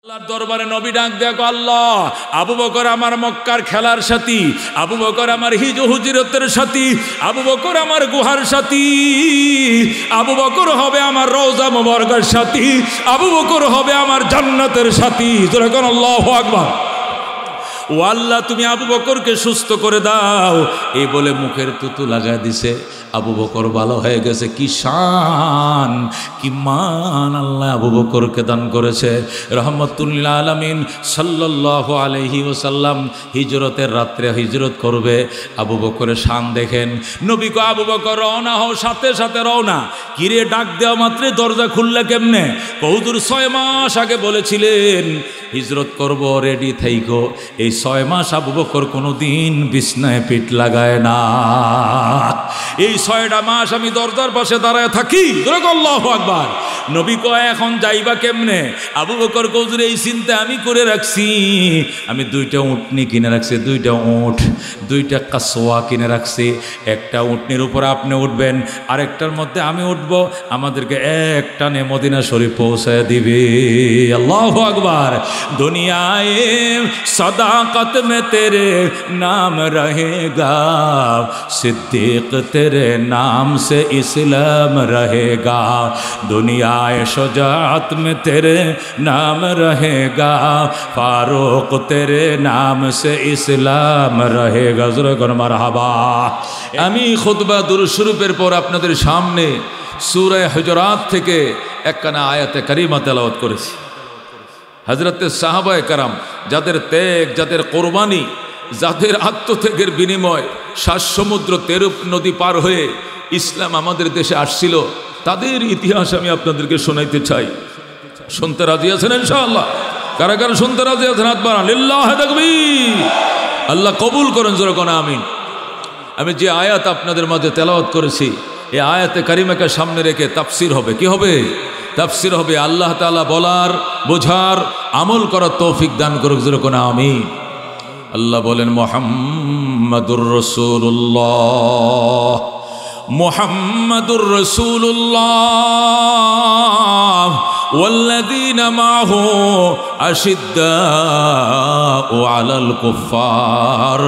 আল্লাহর দরবারে নবী ডাক দেখো, আল্লাহ আবু বকর আমার মক্কার খেলার সাথী, আবু বকর আমার হুজরতের সাথী, আবু বকর আমার গুহার সাথী, আবু বকর হবে আমার রওজা মুবারকের সাথী, আবু বকর হবে আমার জান্নাতের সাথী। জোরে কোন আল্লাহু আকবার। ও আল্লাহ তুমি আবু বকরকে সুস্থ করে দাও, এই বলে মুখের তুতু লাগায় দিছে। আবু বকর ভালো হয়ে গেছে। কি শান কি মান আল্লাহ আবু বকরকে দান করেছে। রহমতুল্লিল আলামিন সাল্লাল্লাহু আলাইহি ওয়াসাল্লাম হিজরতের রাত্রে হিজরত করবে। আবু বকরের শান দেখেন। নবী কো আবু বকর রওনা হও, সাথে সাথে রওনা। কিরে ডাক দেওয়া মাত্রে দরজা খুললে কেমনে? বহুদূর 6 মাস আগে বলেছিলেন হিজরত করব, রেডি থাইকো। এই 6 মাস আবু বকর কোনোদিন বিছনায় পিঠ লাগায় না। এই 6টা মাস আমি দরজার পাশে দাঁড়ায় থাকি। আল্লাহু আকবার। নবী কয় এখন যাইবা কেমনে? আবু বকর কৌজুর এই চিন্তা আমি করে রাখছি, আমি 2টা উটনি কিনে রাখছি, 2টা উট, 2টা কাসওয়া কিনে রাখছি। একটা উটনির উপর আপনি উঠবেন, আরেকটার মধ্যে আমি উঠব, আমাদেরকে একটানে মদিনা শরীফ পৌঁছায় দিবে। আল্লাহু আকবার। দুনিয়ায়ে सदाकत में तेरे नाम रहेगा, सिद्दीक तेरे नाम से इस्लाम रहेगा, दुनियाए शुजाअत में तेरे नाम रहेगा, फारूक तेरे नाम से इस्लाम रहेगा। ज़रा मरहबा। আমি খুতবা দুরূদ শরীফের পর আপনাদের সামনে সূরা হুজুরাত থেকে একখানা আয়াতে কারিমা তেলাওয়াত করেছি। হযরতে সাহাবায়ে কেরাম যাদের ত্যাগ, যাদের কোরবানি, যাদের আত্মত্যাগের বিনিময় 7 সমুদ্র 13 নদী পার হয়ে ইসলাম আমাদের দেশে আসছিল, তাদের ইতিহাস আমি আপনাদেরকে শোনাইতে চাই। শুনতে রাজি আছেন ইনশাআল্লাহ? কারা কারা শুনতে রাজি আছেন? হাত বাড়ান। লিল্লাহি তাকবীর। আল্লাহ কবুল করেন। জোরে কোন আমিন। আমি যে আয়াত আপনাদের মাঝে তেলাওয়াত করেছি, এই আয়াতে কারিমাকে সামনে রেখে তাফসীর হবে। কি হবে? তাফসীর হবে। আল্লাহ তাআলা বলার, বোঝার, আমল করার তৌফিক দান করুক। জোরে কোন আমিন। আল্লাহ বলেন মুহাম্মাদুর রাসূলুল্লাহ, মুহাম্মাদুর রাসূলুল্লাহ ওয়াল্লাযীনা মাআহু আশিদ্দাউ আলাল কুফফার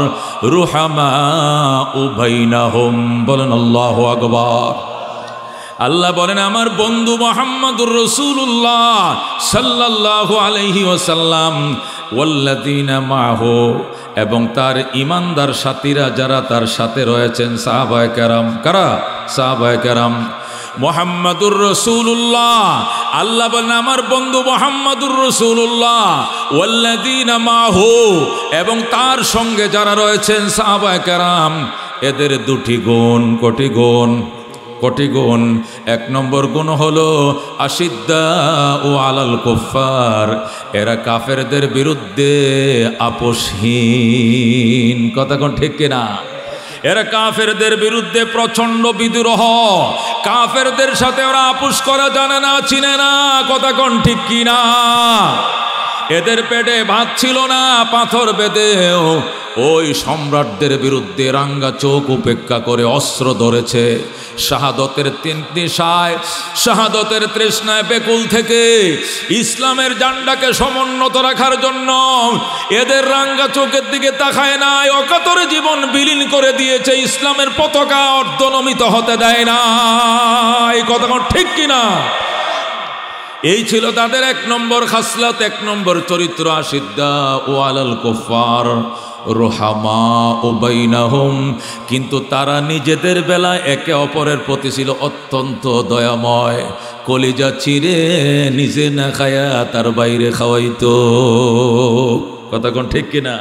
রুহামাউ বাইনাহুম। বলেন আল্লাহু আকবার। আল্লাহ বলেন আমার বন্ধু মুহাম্মাদুর রাসূলুল্লাহ সাল্লাল্লাহু আলাইহি ওয়াসাল্লাম ওয়াল্লাযীনা মাআহু, এবং তার ঈমানদার সাথীরা যারা তার সাথে রয়েছেন, সাহাবায়ে কেরাম। কারা? সাহাবায়ে কেরাম। মুহাম্মাদুর রাসূলুল্লাহ, আল্লাহ বলেন আমার বন্ধু মুহাম্মাদুর রাসূলুল্লাহ ওয়াল্লাযীনা মাআহু, এবং তার সঙ্গে যারা রয়েছেন সাহাবায়ে কেরাম, এদের 2টি গুণ। কোটি গুণ। 1 নম্বর গুণ হলো আশিদ্দাউ আলাল কুফফার, এরা কাফেরদের বিরুদ্ধে আপোষহীন। কথা কোন ঠিক কিনা? এরা কাফেরদের বিরুদ্ধে প্রচন্ড বিদ্রোহ। কাফেরদের সাথে ওরা আপোষ করা জানে না, চিনে না। কথা কোন ঠিক কিনা? এদের পেটে ভাত ছিল না, পাথর বেঁধেও ওই সম্রাটদের বিরুদ্ধে রাঙ্গা চোখ উপেক্ষা করে অস্ত্র ধরেছে। শাহাদতের 3 নেশায়, শাহাদতের তৃষ্ণায় বেকুল থেকে ইসলামের ঝান্ডাকে সমুন্নত রাখার জন্য এদের রাঙ্গা চোখের দিকে তাকায় নাই, অকাতরে জীবন বিলীন করে দিয়েছে। ইসলামের পতাকা অর্ধনমিত হতে দেয় না। এই কথা ঠিক কিনা? এই ছিল তাদের 1 নম্বর খাসলাত, 1 নম্বর চরিত্র। আশিদ্দাউ আলাল কুফফার রুহামাউ বাইনাহুম, কিন্তু তারা নিজেদের বেলায় একে অপরের প্রতি ছিল অত্যন্ত দয়াময়। কলিজা চিরে নিজে না খায়া তার বাইরে খাওয়াইতো। কথা কোন ঠিক কিনা?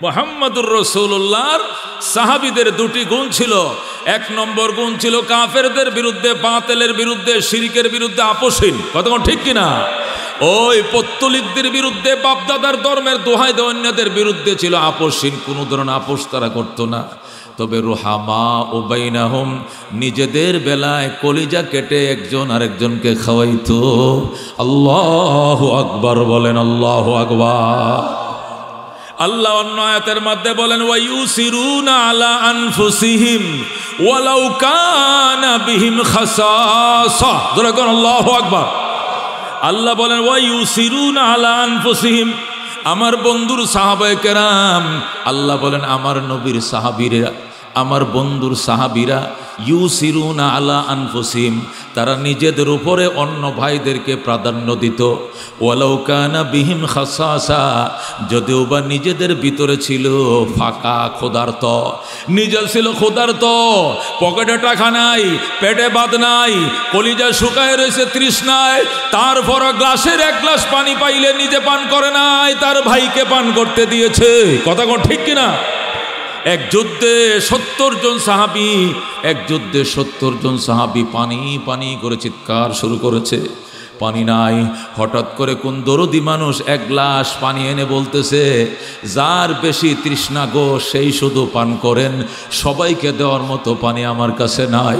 মুহাম্মাদুর রাসূলুল্লাহর সাহাবীদের 2টি গুণ ছিল। 1 নম্বর গুণ ছিল কাফেরদের বিরুদ্ধে, বাতিলের বিরুদ্ধে, শিরকের বিরুদ্ধে আপোষহীন। কথা কোন ঠিক কিনা? ওই পত্তলিকদের বিরুদ্ধে, বাপদাদার ধর্মের দোহাই দেওয়ান্যদের বিরুদ্ধে ছিল আপোষহীন। কোনো ধরনের আপোষ তারা করতো না। তবে রুহামাউ বাইনাহুম, নিজেদের বেলায় কলিজা কেটে একজন আরেকজনকে খাওয়াইতো। আল্লাহু আকবার। বলেন আল্লাহু আকবার। আল্লাহ অন্য আয়াতের মধ্যে বলেন ওয়ায়ুসিরুনা আলা আনফুসিহিম ওয়ালাউ কানা বিহিম খাসাসা। জোরে বলেন আল্লাহু আকবার। আল্লাহ বলেন ওয়া ইউসিরুনা আলা আনফুসিহিম, আমার বন্ধুর সাহাবায়ে কেরাম, আল্লাহ বলেন আমার নবীর সাহাবীরা, আমার বন্ধুর সাহাবীরা ইউসিরুনা আলা আনফুসিহিম, তারা নিজেদের উপরে অন্য ভাইদেরকে প্রাধান্য দিত। ওয়ালাউ কানা বিহিম খাসাসা, যদিও বা নিজেদের ভিতরে ছিল ফাঁকা ক্ষুধার্ত, নিজে ছিল ক্ষুধার্ত, পকেটে টাকা নাই, পেটে বাদ নাই, কলিজা শুকায় রয়েছে তৃষ্ণায়, তারপর গ্লাসের এক গ্লাস পানি পাইলে নিজে পান করে নাই, তার ভাইকে পান করতে দিয়েছে। কথা কোন ঠিক কিনা? এক যুদ্ধে 70 জন সাহাবী, এক যুদ্ধে 70 জন সাহাবী পানি পানি করে চিৎকার শুরু করেছে, পানি নাই। হঠাৎ করে কোন দরদি মানুষ এক গ্লাস পানি এনে বলতেছে, যার বেশি তৃষ্ণা গো সেই শুধু পান করেন, সবাইকে দেওয়ার মতো পানি আমার কাছে নাই।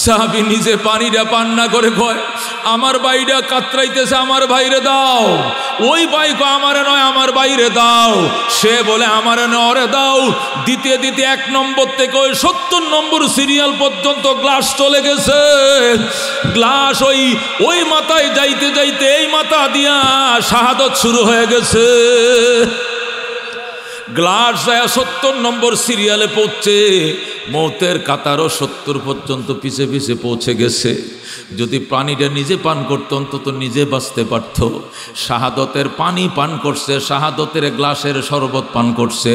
সাহাবী নিজে পানিটা পান না করে কয়, আমার ভাইরা কাতরাইতেছে, আমার ভাইরে দাও। ওই ভাইকে আমারে নয়, আমার বাইরে দাও। সে বলে আমারে নরে দাও। দিতে দিতে 1 নম্বর থেকে ওই 70 নম্বর সিরিয়াল পর্যন্ত গ্লাস চলে গেছে। গ্লাস ওই মাথায় যাইতে যাইতে এই মাথা দিয়া শাহাদত শুরু হয়ে গেছে। গ্লাস যায় 70 নম্বর সিরিয়ালে পৌঁছে, মৌতের কাতারও 70 পর্যন্ত পিছে পিছে পৌঁছে গেছে। যদি পানিটা নিজে পান করতো অন্তত নিজে বাঁচতে পারত। শাহাদতের পানি পান করছে, শাহাদতের গ্লাসের শরবত পান করছে,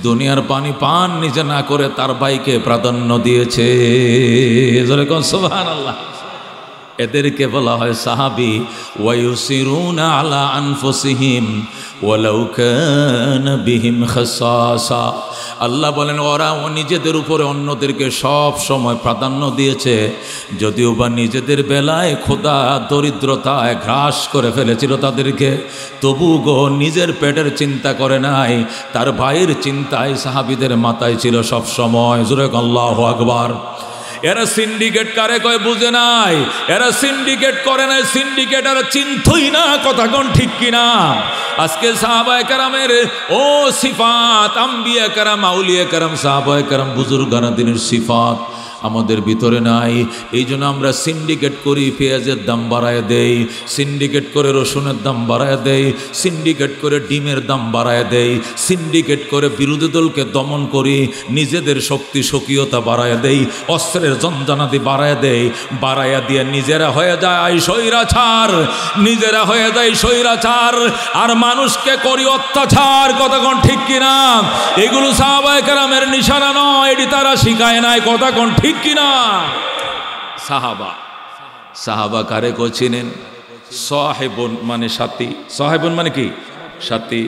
দুনিয়ার পানি পান নিজে না করে তার ভাইকে প্রাধান্য দিয়েছে। সুবহানাল্লাহ। এদেরকে বলা হয় সাহাবী। ওয়ায়ুসিরুনা আলা আনফুসিহিম ওয়ালাউ কানা বিহিম খাসাসা, আল্লাহ বলেন ওরা নিজেদের উপরে অন্যদেরকে সব সময় প্রাধান্য দিয়েছে, যদিও বা নিজেদের বেলায় খোদা দরিদ্রতায় গ্রাস করে ফেলেছিল তাদেরকে, তবু গো নিজের পেটের চিন্তা করে নাই, তার ভাইয়ের চিন্তায় সাহাবীদের মাথায় ছিল সব সময়। জোরে আল্লাহু আকবার। এরা সিন্ডিকেট কারে কয় বুঝে নাই, এরা সিন্ডিকেট করে নাই, সিন্ডিকেট এরা চিন্তুই না। কথা কোন ঠিক কিনা? আজকে সাহাবায়ে কেরামের ও সিফাত, আম্বিয়া কেরাম, আউলিয়া কেরাম, সাহাবায়ে কেরাম, বুজুর্গানা দিনের সিফাত আমাদের ভিতরে নাই। এই জন্য আমরা সিন্ডিকেট করি, পেঁয়াজের দাম বাড়ায় দেই, সিন্ডিকেট করে রসুনের দাম বাড়ায় দেই, সিন্ডিকেট করে ডিমের দাম বাড়ায় দেই, সিন্ডিকেট করে বিরোধী দলকে দমন করি, নিজেদের শক্তি স্বকীয়তা বাড়ায় দেই, অস্ত্রের জঞ্জানাদি বাড়ায় দেই, বাড়াইয়া দিয়ে নিজেরা হয়ে যায় স্বৈরাচার, নিজেরা হয়ে যায় স্বৈরাচার, আর মানুষকে করি অত্যাচার। কথা কোন ঠিক কিনা? এগুলো সাহাবায়ে কেরামের নিশানা নয়, এটি তারা শিখায় নাই। কথা কোন ঠিক কিনা? সাহাবা, সাহাবা কারে কছিলেন? সাহেবুন মানে সাথী, সাহেবুন মানে কি? সাথী।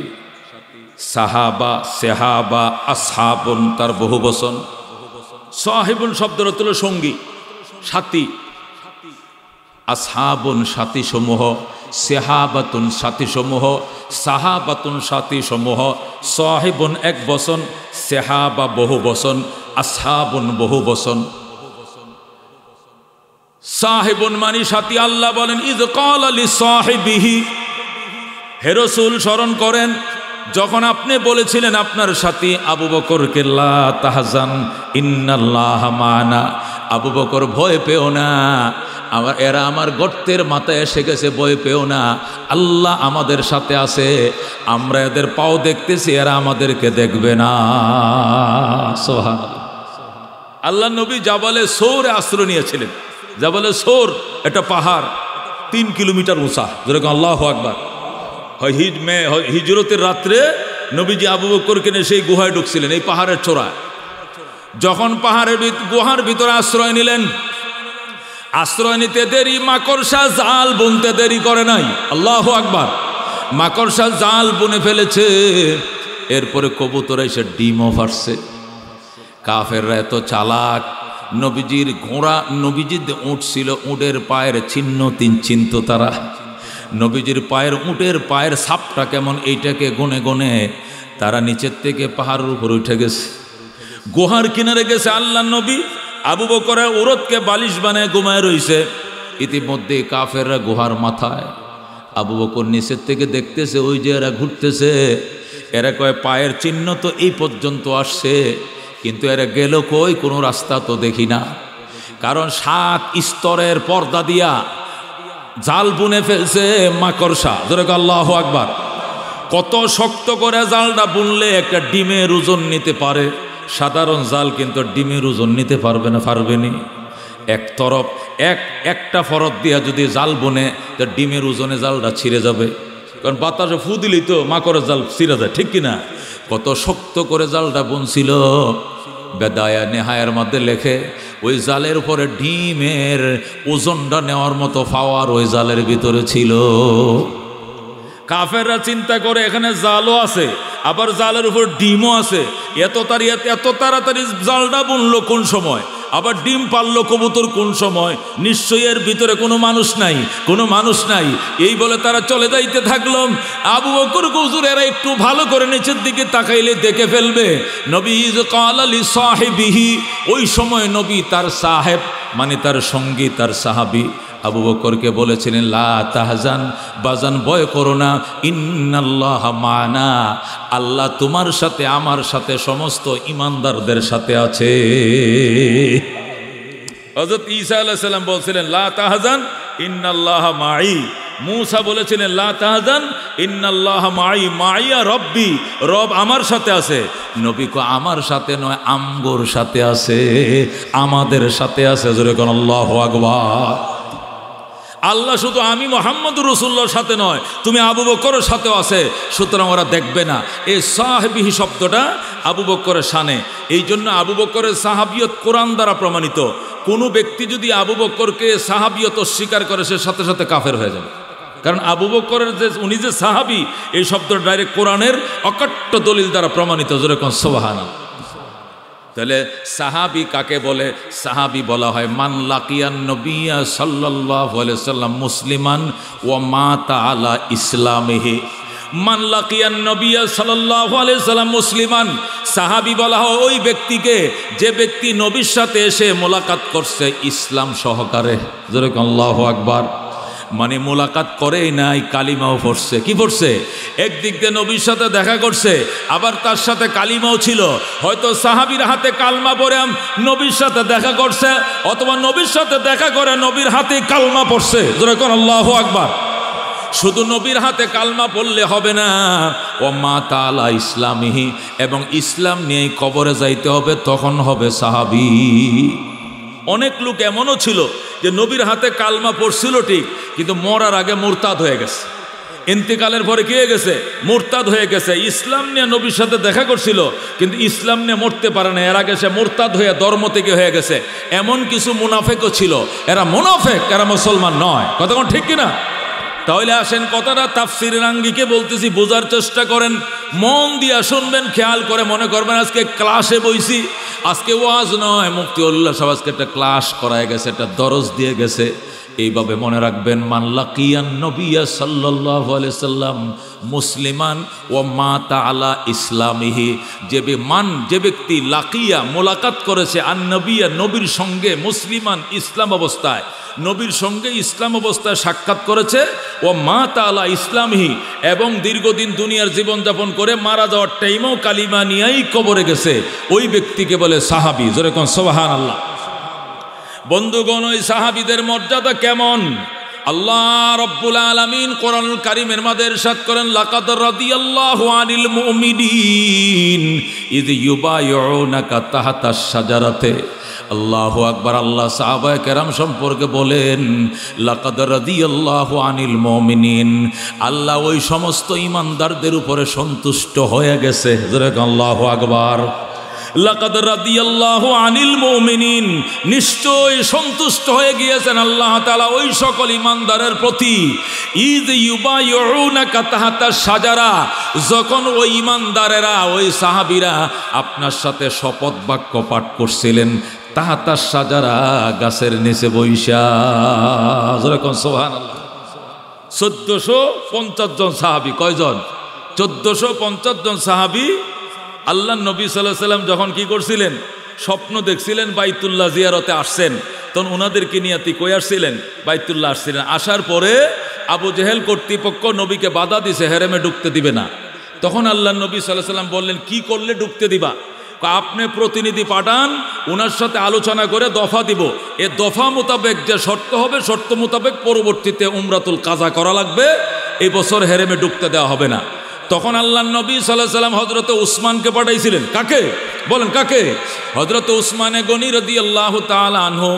সাহাবা, সেহাবা, আসহাবুন তার বহু বচন। সাহেবুন শব্দের অর্থ হলো সঙ্গী, সাথী। আসহাবুন সাথী সমূহ, সেহাবাতুন সাথী সমূহ, সাহাবাতুন সাথী সমূহ। সাহেবুন এক বচন, সেহাবা বহু বচন, আসহাবুন বহু বচন। সাহেবুন মানি সাথী। আল্লাহ বলেন ইয ক্বালা লিসাহিবিহি, হে রাসূল স্মরণ করেন যখন আপনি বলেছিলেন আপনার সাথী আবু বকরকে, লা তাহজান ইন্নাল্লাহা মানা, আবু বকর ভয় পেও না, এরা আমার গর্তের মাথায় এসে গেছে, ভয় পেও না, আল্লাহ আমাদের সাথে আছে, আমরা এদের পাও দেখতেছি, এরা আমাদেরকে দেখবে না। সুবহানাল্লাহ। আল্লাহ নবী জাবালে সৌরে আশ্রয় নিয়েছিলেন। জাবালে সৌর একটা পাহাড়, 3 কিলোমিটার উঁচা। যেরকম আল্লাহু আকবার। হিজরতের রাত্রে নবীজি আবু বকরকে নিয়ে সেই গুহায় ঢুকছিলেন, এই পাহাড়ের চূড়ায়। যখন গুহার ভিতরে আশ্রয় নিলেন, আশ্রয় নিতে দেরি, মাকড়সা জাল বুনতে দেরি করে নাই। আল্লাহু আকবার। মাকড়সা জাল বুনে ফেলেছে, এরপরে কবুতর এসে ডিমও ফাটছে। কাফেররা এত চালাক, নবীজির ঘোড়া, নবীজির উট ছিল, উটের পায়ের চিহ্ন 3 চিনতো তারা। নবীজির পায়ের, উটের পায়ের ছাপটা কেমন এইটাকে গনে গনে তারা নিচের থেকে পাহাড়ের উপর উঠে গেছে, গুহার কিনারে গেছে। আল্লাহ নবী আবু বকরের উরতকে বালিশ বানায় ঘুমায় রইছে। ইতিমধ্যে কাফেররা গুহার মাথায়, আবু বকর নিচের থেকে দেখতেছে ওই যে এরা ঘুরতেছে। এরা কয় পায়ের চিহ্ন তো এই পর্যন্ত আসছে, কিন্তু এরা গেল কই? কোনো রাস্তা তো দেখি না। কারণ 7 স্তরের পর্দা দিয়া জাল বুনে ফেলছে মাকড়সা, জোরে আল্লাহু আকবার। কত শক্ত করে জালটা বুনলে একটা ডিমের ওজন নিতে পারে, সাধারণ জাল কিন্তু ডিমের ওজন নিতে পারবে না, পারবেনি। এক তরফ একটা ফরত দিয়া যদি জাল বুনে তো ডিমের ওজনে জালটা ছিঁড়ে যাবে, কারণ বাতাসে ফু দিলেই তো মাকড়ের জাল ছিঁড়ে যায়, ঠিক কিনা? কত শক্ত করে জালটা বুনছিল। বেদায়া নেহায়ের মধ্যে লেখে ওই জালের উপরে ডিমের ওজনটা নেওয়ার মতো পাওয়ার ওই জালের ভিতরে ছিল। কাফেররা চিন্তা করে এখানে জালও আছে, আবার জালের উপর ডিমও আছে, এত তাড়াতাড়ি জালটা বুনলো কোন সময়, আবার ডিম পারলো কবুতর কোন সময়, নিশ্চয়ই এর ভিতরে কোনো মানুষ নাই। এই বলে তারা চলে যাইতে থাকলো। আবু বকর হুজুর এরা একটু ভালো করে নিচের দিকে তাকাইলে দেখে ফেলবে। নবী ক্বাল লি সাহিবিহি, ওই সময় নবী তার সাহেব মানে তার সঙ্গী, তার সাহাবী আবু বকরকে বলেছিলেন, লা তাহজান, বাজান ভয় করো না, ইন্নাল্লাহ মানা, আল্লাহ তোমার সাথে আমার সাথে সমস্ত ঈমানদারদের সাথে আছে। হযরত ঈসা আলাইহিস সালাম বলছিলেন লা তাহজান ইন্নাল্লাহ মাই, মূসা বলেছিলেন লা তাহজান ইন্নাল্লাহ মাই, মাইয়া রব্বি, রব আমার সাথে আছে। নবী কো আমার সাথে নয়, আমগোর সাথে আছে, আমাদের সাথে আছে। জোরে কোন আল্লাহু আকবার। আল্লাহ শুধু আমি মুহাম্মদুর রাসূলুল্লাহর সাথে নয়, তুমি আবু বকরের সাথেও আছে, সুতরাং ওরা দেখবে না। এই সাহাবী শব্দটা আবু বকরের শানে, এই জন্য আবু বকরের সাহাবিয়ত কোরআন দ্বারা প্রমাণিত। কোনো ব্যক্তি যদি আবু বকরকে সাহাবিয়ত অস্বীকার করে সে সাথে সাথে কাফের হয়ে যাবে, কারণ আবু বকরের যে উনি যে সাহাবী, এই শব্দটা ডাইরেক্ট কোরআনের অকট্ট দলিল দ্বারা প্রমাণিত। যেরকম সুবহানাল্লাহ। তাহলে সাহাবী কাকে বলে? সাহাবী বলা হয় মান লাকিয়ান নবিয়্যা সাল্লাল্লাহু আলাইহি ওয়াসাল্লাম মুসলিমান ওয়া মাতা আলা ইসলামিহি। মান লাকিয়ান নবিয়্যা সাল্লাল্লাহু আলাইহি ওয়াসাল্লাম মুসলিমান, সাহাবী বলা হয় ওই ব্যক্তিকে যে ব্যক্তি নবীর সাথে এসে মোলাকাত করছে ইসলাম সহকারে। যেরকম আল্লাহু আকবার। মানে মোলাকাত করেই নাই, কালিমাও পড়ছে। কি পড়ছে? একদিক দিয়ে নবীর সাথে দেখা করছে, আবার তার সাথে কালিমাও ছিল। হয়তো সাহাবীর হাতে কালমা পড়ে নবীর সাথে দেখা করছে, অথবা নবীর সাথে দেখা করে নবীর হাতে কালমা পড়ছে। যেরকম আল্লাহু আকবার। শুধু নবীর হাতে কালমা পড়লে হবে না, ও মাতা আলা ইসলামিহি, এবং ইসলাম নিয়ে কবরে যাইতে হবে, তখন হবে সাহাবী। অনেক লোক এমনও ছিল যে নবীর হাতে কালমা পড়ছিল ঠিক, কিন্তু মরার আগে মুরতাদ হয়ে গেছে। ইন্তেকালের পরে কি হয়ে গেছে? মুরতাদ হয়ে গেছে। ইসলাম নিয়ে নবীর সাথে দেখা করছিল, কিন্তু ইসলাম নিয়ে মরতে পারে না, এর আগে সে মুরতাদ হয়ে ধর্ম থেকে হয়ে গেছে। এমন কিছু মুনাফেকও ছিল, এরা মুনাফেক, এরা মুসলমান নয়। কথা কোন ঠিক কিনা? তাহলে আসেন কথাটা তাফসীরের আঙ্গিকে বলতেছি, বোঝার চেষ্টা করেন, মন দিয়া শুনবেন, খেয়াল করে মনে করবেন আজকে ক্লাসে বইছি, আজকে ওয়াজ নয়, মুফতিউল্লাহ সাহেব আজকে একটা ক্লাস করায় গেছে, একটা দরজ দিয়ে গেছে। এইভাবে মনে রাখবেন, মান লাকিয়ান নবিয়্যা সাল্লাল্লাহু আলাইহি সাল্লাম মুসলিমান ওয়া মাতা আলা ইসলামিহি, যে ব্যক্তি লাকিয়া মোলাকাত করেছে আন নবিয়্যা নবীর সঙ্গে, মুসলিমান ইসলাম অবস্থায়, নবীর সঙ্গে ইসলাম অবস্থায় সাক্ষাৎ করেছে, ও মাতা আলা ইসলামিহি, এবং দীর্ঘদিন দুনিয়ার জীবনযাপন করে মারা যাওয়ার টাইমেও কালিমা নিয়েই কবরে গেছে, ওই ব্যক্তিকে বলে সাহাবী। যেরকম সুবহানাল্লাহ। বন্ধুগণ, ওই সাহাবীদের মর্যাদা কেমন? আল্লাহ রাব্বুল আলামিন কোরআনুল কারীমের মধ্যে ইরশাদ করেন, লাকাদ রাদিয়াল্লাহু আনিল মুমিনিন ইয ইউবাইউনাকা তাহতাশ শাজারাতে। আল্লাহু আকবার। আল্লাহ সাহাবায়ে কেরাম সম্পর্কে বলেন, লাকাদ রাদিয়াল্লাহু আনিল মুমিনিন, আল্লাহ ওই সমস্ত ঈমানদারদের উপরে সন্তুষ্ট হয়ে গেছে। যেরকম আল্লাহু আকবার। লাকাদ রাদিয়াল্লাহু আনিল মুমিনিন, নিশ্চয় সন্তুষ্ট হয়ে গিয়েছেন আল্লাহ তাআলা ওই সকল ঈমানদারের প্রতি। ইয ইউবাইউনাকা তাহতাশ শাজারা, যখন ওই ঈমানদারেরা, ওই সাহাবীরা আপনার সাথে শপথ বাক্য পাঠ করছিলেন তাহতাশ শাজারা, গাছের নিচে বৈশা। যেরকম সুবহানাল্লাহ। 1450 জন সাহাবী। কয়জন? 1450 জন সাহাবী। আল্লাহ নবী সাল্লাল্লাহু আলাইহি সাল্লাম যখন কি করছিলেন? স্বপ্ন দেখছিলেন, বাইতুল্লাহ জিয়ারতে আসছেন, তখন ওনাদেরকে নিয়ে কই আসছিলেন? বাইতুল্লাহ আসছিলেন। আসার পরে আবু জেহেল কর্তৃপক্ষ নবীকে বাধা দিছে, হেরেমে ঢুকতে দিবে না। তখন আল্লাহ নবী সাল্লাল্লাহু আলাইহি সাল্লাম বললেন, কি করলে ঢুকতে দিবা? আপনি প্রতিনিধি পাঠান, ওনার সাথে আলোচনা করে দফা দিব, এ দফা মোতাবেক যে শর্ত হবে শর্ত মোতাবেক পরবর্তীতে উমরাতুল কাজা করা লাগবে, এই বছর হেরেমে ঢুকতে দেওয়া হবে না। তখন আল্লাহ নবী সাল্লাল্লাহু আলাইহি ওয়াসাল্লাম হযরত উসমানকে পাঠাইছিলেন। কাকে বলেন, কাকে? হযরত উসমানে গনি রাদিয়াল্লাহু তাআলা আনহু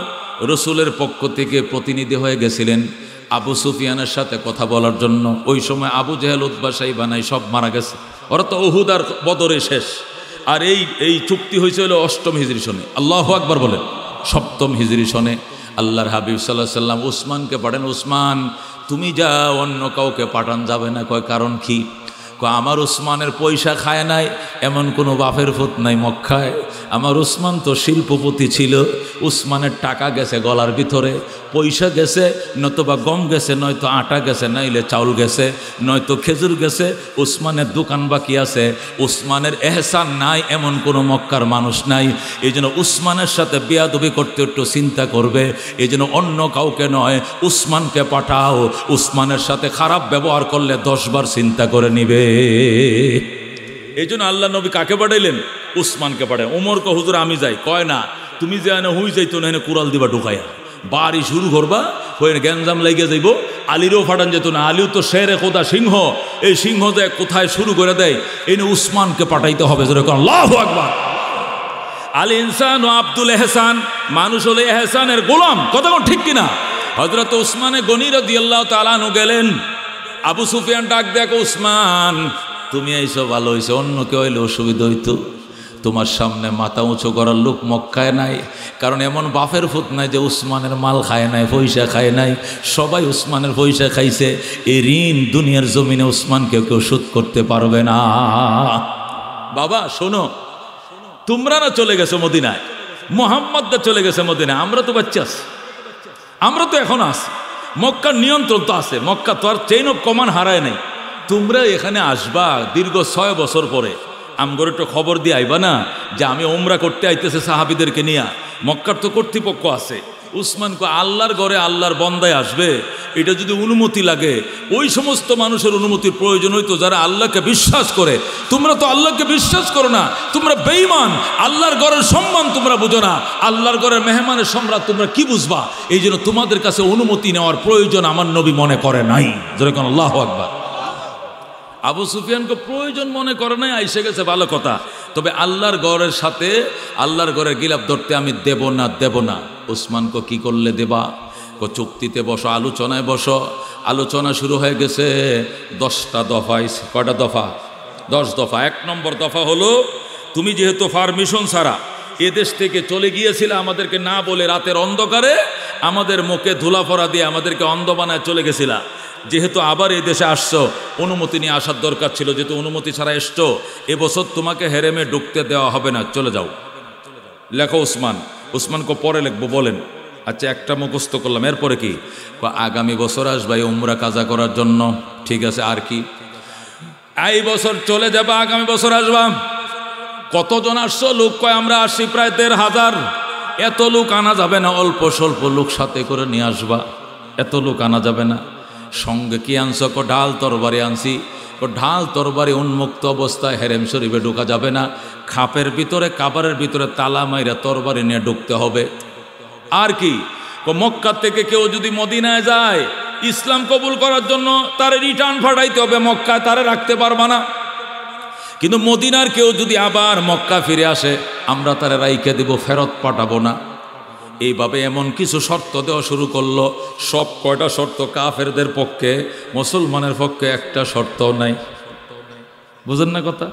রসুলের পক্ষ থেকে প্রতিনিধি হয়ে গেছিলেন আবু সুফিয়ানের সাথে কথা বলার জন্য। ওই সময় আবু জেহেল, উতবা, শাইবা নাই, সব মারা গেছে। ওরা তো উহুদ আর বদরে শেষ। আর এই চুক্তি হয়েছিল 8ম হিজরি সনে। আল্লাহু আকবার বলেন। 7ম হিজরি সনে আল্লাহর হাবিব সাল্লাল্লাহু আলাইহি ওয়াসাল্লাম উসমানকে পাঠান, উসমান তুমি যা, অন্য কাউকে পাঠান যাবে না। কয় কারণ কি? আমার উসমানের পয়সা খায় নাই এমন কোনো বাপের ফুত নাই মক্কায়। আমার উসমান তো শিল্পপতি ছিল, উসমানের টাকা গেছে গলার ভিতরে, পয়সা গেছে, নয়তোবা গম গেছে, নয়তো আটা গেছে, নাইলে চাউল গেছে, নয়তো খেজুর গেছে। উসমানের দোকান বাকি আছে, উসমানের এহসান নাই এমন কোনো মক্কার মানুষ নাই। এই জন্য উসমানের সাথে বেয়াদবি করতে একটু চিন্তা করবে, এই জন্য অন্য কাউকে নয় উসমানকে পাঠাও। উসমানের সাথে খারাপ ব্যবহার করলে 10 বার চিন্তা করে নিবে। এই জন্য আল্লাহ নবী কাকে পাঠাইলেন? উসমানকে পাঠায়। ওমর ক হুজুর আমি যাই। কয় না, তুমি যে না হুই যাইতো না, কুড়াল দিবা ঢুকাইয়া বাড়ি শুরু করবা, হয়ে গ্যাঞ্জাম লাগিয়ে যাইব। আলীরও ফাটান যেত না, আলীও তো শেরে খোদা সিংহ, এই সিংহ যে কোথায় শুরু করে দেয়, এই নিয়ে উসমানকে পাঠাইতে হবে। যেরকম আল্লাহু আকবার। আল ইনসান ও আব্দুল এহসান, মানুষ হলে এহসানের গোলাম। কথা ঠিক কিনা? হযরত উসমানে গনি রাদিয়াল্লাহু তাআলা আনহু গেলেন। আবু সুফিয়ান ডাক দেখো, উসমান তুমি এইসব ভালো হয়েছে, অন্য কেউ হইলে অসুবিধা হইতো। তোমার সামনে মাথা উঁচু করার লোক মক্কায় নাই, কারণ এমন বাপের ফুত নাই যে উসমানের মাল খায় নাই, পয়সা খায় নাই। সবাই উসমানের পয়সা খাইছে। এই ঋণ দুনিয়ার জমিনে উসমানকে কেউ শোধ করতে পারবে না। বাবা শোনো, তোমরা না চলে গেছো মদিনায়, মুহাম্মদ দা চলে গেছে মদিনায়, আমরা তো বাচ্চা আছি, আমরা তো এখন আছি। মক্কার নিয়ন্ত্রণ তো আছে, মক্কা তো আর চেইন অফ কমান্ড হারায় নাই। তোমরা এখানে আসবা দীর্ঘ 6 বছর পরে, আমগরে একটু খবর দিয়ে আইবা না যে আমি ওমরা করতে আইতেছে সাহাবিদেরকে নিয়ে। মক্কার তো কর্তৃপক্ষ আছে। উসমানকে আল্লাহর ঘরে আল্লাহর বন্দায় আসবে, এটা যদি অনুমতি লাগে, ওই সমস্ত মানুষের অনুমতির প্রয়োজন হইতো যারা আল্লাহকে বিশ্বাস করে। তোমরা তো আল্লাহকে বিশ্বাস করো না, তোমরা বেঈমান। আল্লাহর ঘরের সম্মান তোমরা বুঝো না, আল্লাহর ঘরের মেহমানের সম্রাট তোমরা কি বুঝবা? এই জন্য তোমাদের কাছে অনুমতি নেওয়ার প্রয়োজন আমার নবী মনে করে নাই। যেরকম আল্লাহু আকবার। আবু সুফিয়ানকে প্রয়োজন মনে করে নাই, আইসে গেছে, ভালো কথা। তবে আল্লাহর ঘরের সাথে আল্লাহর ঘরের গিলাপ ধরতে আমি দেব না। উসমানকে কি করলে দেবা? চুক্তিতে বসো, আলোচনায় বসো। আলোচনা শুরু হয়ে গেছে। 10টা দফা। কয়টা দফা? 10 দফা। 1 নম্বর দফা হলো, তুমি যেহেতু পারমিশন ছাড়া এদেশ থেকে চলে গিয়েছিলে, আমাদেরকে না বলে রাতের অন্ধকারে আমাদের মুখে ধুলা পড়া দিয়ে আমাদেরকে অন্ধ বানায় চলে গেছিলা। যেহেতু আবার এই দেশে আসছো, অনুমতি নিয়ে আসার দরকার ছিল। যেহেতু অনুমতি ছাড়া এসছো, এবছর তোমাকে হেরেমে ঢুকতে দেওয়া হবে না, চলে যাও। লেখো উসমান। উসমানকে পরে লিখবো, বলেন। আচ্ছা, একটা মুখস্থ করলাম, এরপরে কি? আগামী বছর আসবা উমরা কাজা করার জন্য। ঠিক আছে, আর কি? এই বছর চলে যাবা, আগামী বছর আসবা। কতজন আসছো? লোক কয় আমরা আসি প্রায় 1,500। এত লোক আনা যাবে না, অল্প স্বল্প লোক সাথে করে নিয়ে আসবা, এত লোক আনা যাবে না। সঙ্গে কি আনছো? ঢাল তরবারি আনছি। ঢাল তরবারি উন্মুক্ত অবস্থায় হেরেম শরীফে ঢোকা যাবে না, খাপের ভিতরে কাবারের ভিতরে তালা মাইরা তরবারি নিয়ে ঢুকতে হবে। আর কি? মক্কা থেকে কেউ যদি মদিনায় যায় ইসলাম কবুল করার জন্য, তারে রিটার্ন পাঠাইতে হবে, মক্কায় তারে রাখতে পারবা না। কিন্তু মদিনার কেউ যদি আবার মক্কা ফিরে আসে, আমরা তারে রাইখে দেব, ফেরত পাঠাবো না। এইভাবে এমন কিছু শর্ত দেওয়া শুরু করলো। সব কয়টা শর্ত কাফেরদের পক্ষে, মুসলমানের পক্ষে একটা শর্তও নাই। বুঝেন না কথা?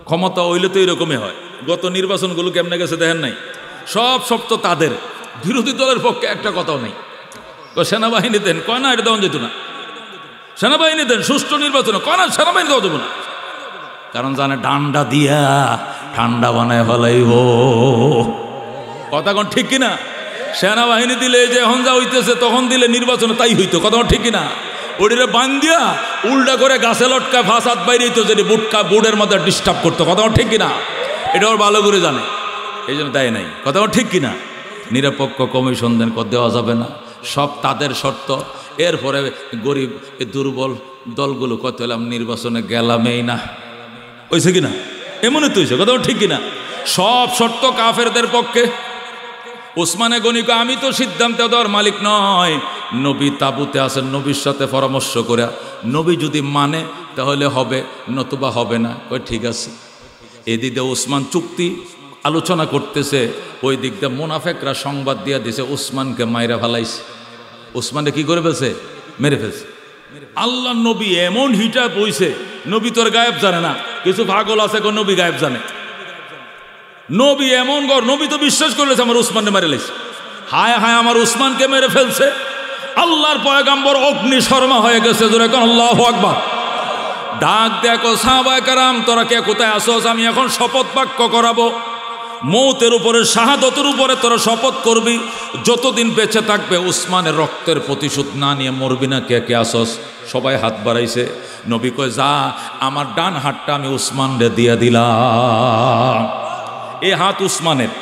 ক্ষমতা হইলে তো এরকমই হয়। গত নির্বাচনগুলো কেমনে গেছে দেখেন নাই? সব শর্ত তাদের, বিরোধী দলের পক্ষে একটা কথাও নেই। সেনাবাহিনী দেন, কয় না এটা দেওয়া যেত না। সেনাবাহিনী দেন, সুষ্ঠু নির্বাচন, কয় না সেনাবাহিনী দেওয়া যাবে না। কারণ জানে ডান্ডা দিয়া ঠান্ডা বানায় ফেলাইব। কথা কোন ঠিক কিনা? সেনাবাহিনী দিলে যে এখন যা হইতেছে, তখন দিলে নির্বাচনে তাই হইতো। কথা ঠিক কিনা? ওটিরে বান দিয়া উল্টা করে গাছে লটকায় ফাঁসাদ বাইরে হইতো, যেটি বুটের মধ্যে ডিস্টার্ব করতো। কথা ঠিক কিনা? এটা ওর ভালো করে জানে, এই জন্য দেয় নাই। কথা ঠিক কিনা? নিরপেক্ষ কমিশন দেন, দেওয়া যাবে না। সব তাদের শর্ত। এরপরে গরিব দুর্বল দলগুলো কত হলাম নির্বাচনে গেলামেই না, হয়েছে কিনা? এমনই তো হয়েছে। কথা ঠিক কিনা? সব শর্ত কাফেরদের পক্ষে। উসমানে গনি কয় আমি তো সিদ্ধান্ত দেওয়ার মালিক নয়, নবী তাবুতে আছেন, নবীর সাথে পরামর্শ করে নবী যদি মানে তাহলে হবে, নতুবা হবে না। কয় ঠিক আছে। এদিকে উসমান চুক্তি আলোচনা করতেছে, ওই দিক দিয়ে মুনাফেকরা সংবাদ দিয়ে দিছে উসমানকে মাইরা ফেলাইছে। উসমানে কি করে ফেলছে? মেরে ফেলছে। আল্লাহ নবী এমন হিটা বইছে, নবী তোর গায়েব জানে না, কিছু পাগল আছে কোন নবী গায়েব জানে। নবী এমন গর, নবী তো বিশ্বাস করলেছে আমার উসমানকে মেরে লেছে। হায় হায় আমার উসমানকে মেরে ফেলছে। আল্লাহর পয়গাম্বর অগ্নি শর্মা হয়ে গেছে। জোরে কোন আল্লাহু আকবার। ডাক দেখো সাহাবায়ে কেরাম, তোরা কে কোথায় আসোস? আমি এখন শপথ বাক্য করাবো, মৌতের উপরে, শাহাদতের উপরে তোরা শপথ করবি, যতদিন বেঁচে থাকবে উসমানের রক্তের প্রতিশোধ না নিয়ে মরবি না। কে কে আসোস? সবাই হাত বাড়াইছে। নবী কয় যা, আমার ডান হাতটা আমি উসমানরে দিয়ে দিলাম। এই হাত উসমানের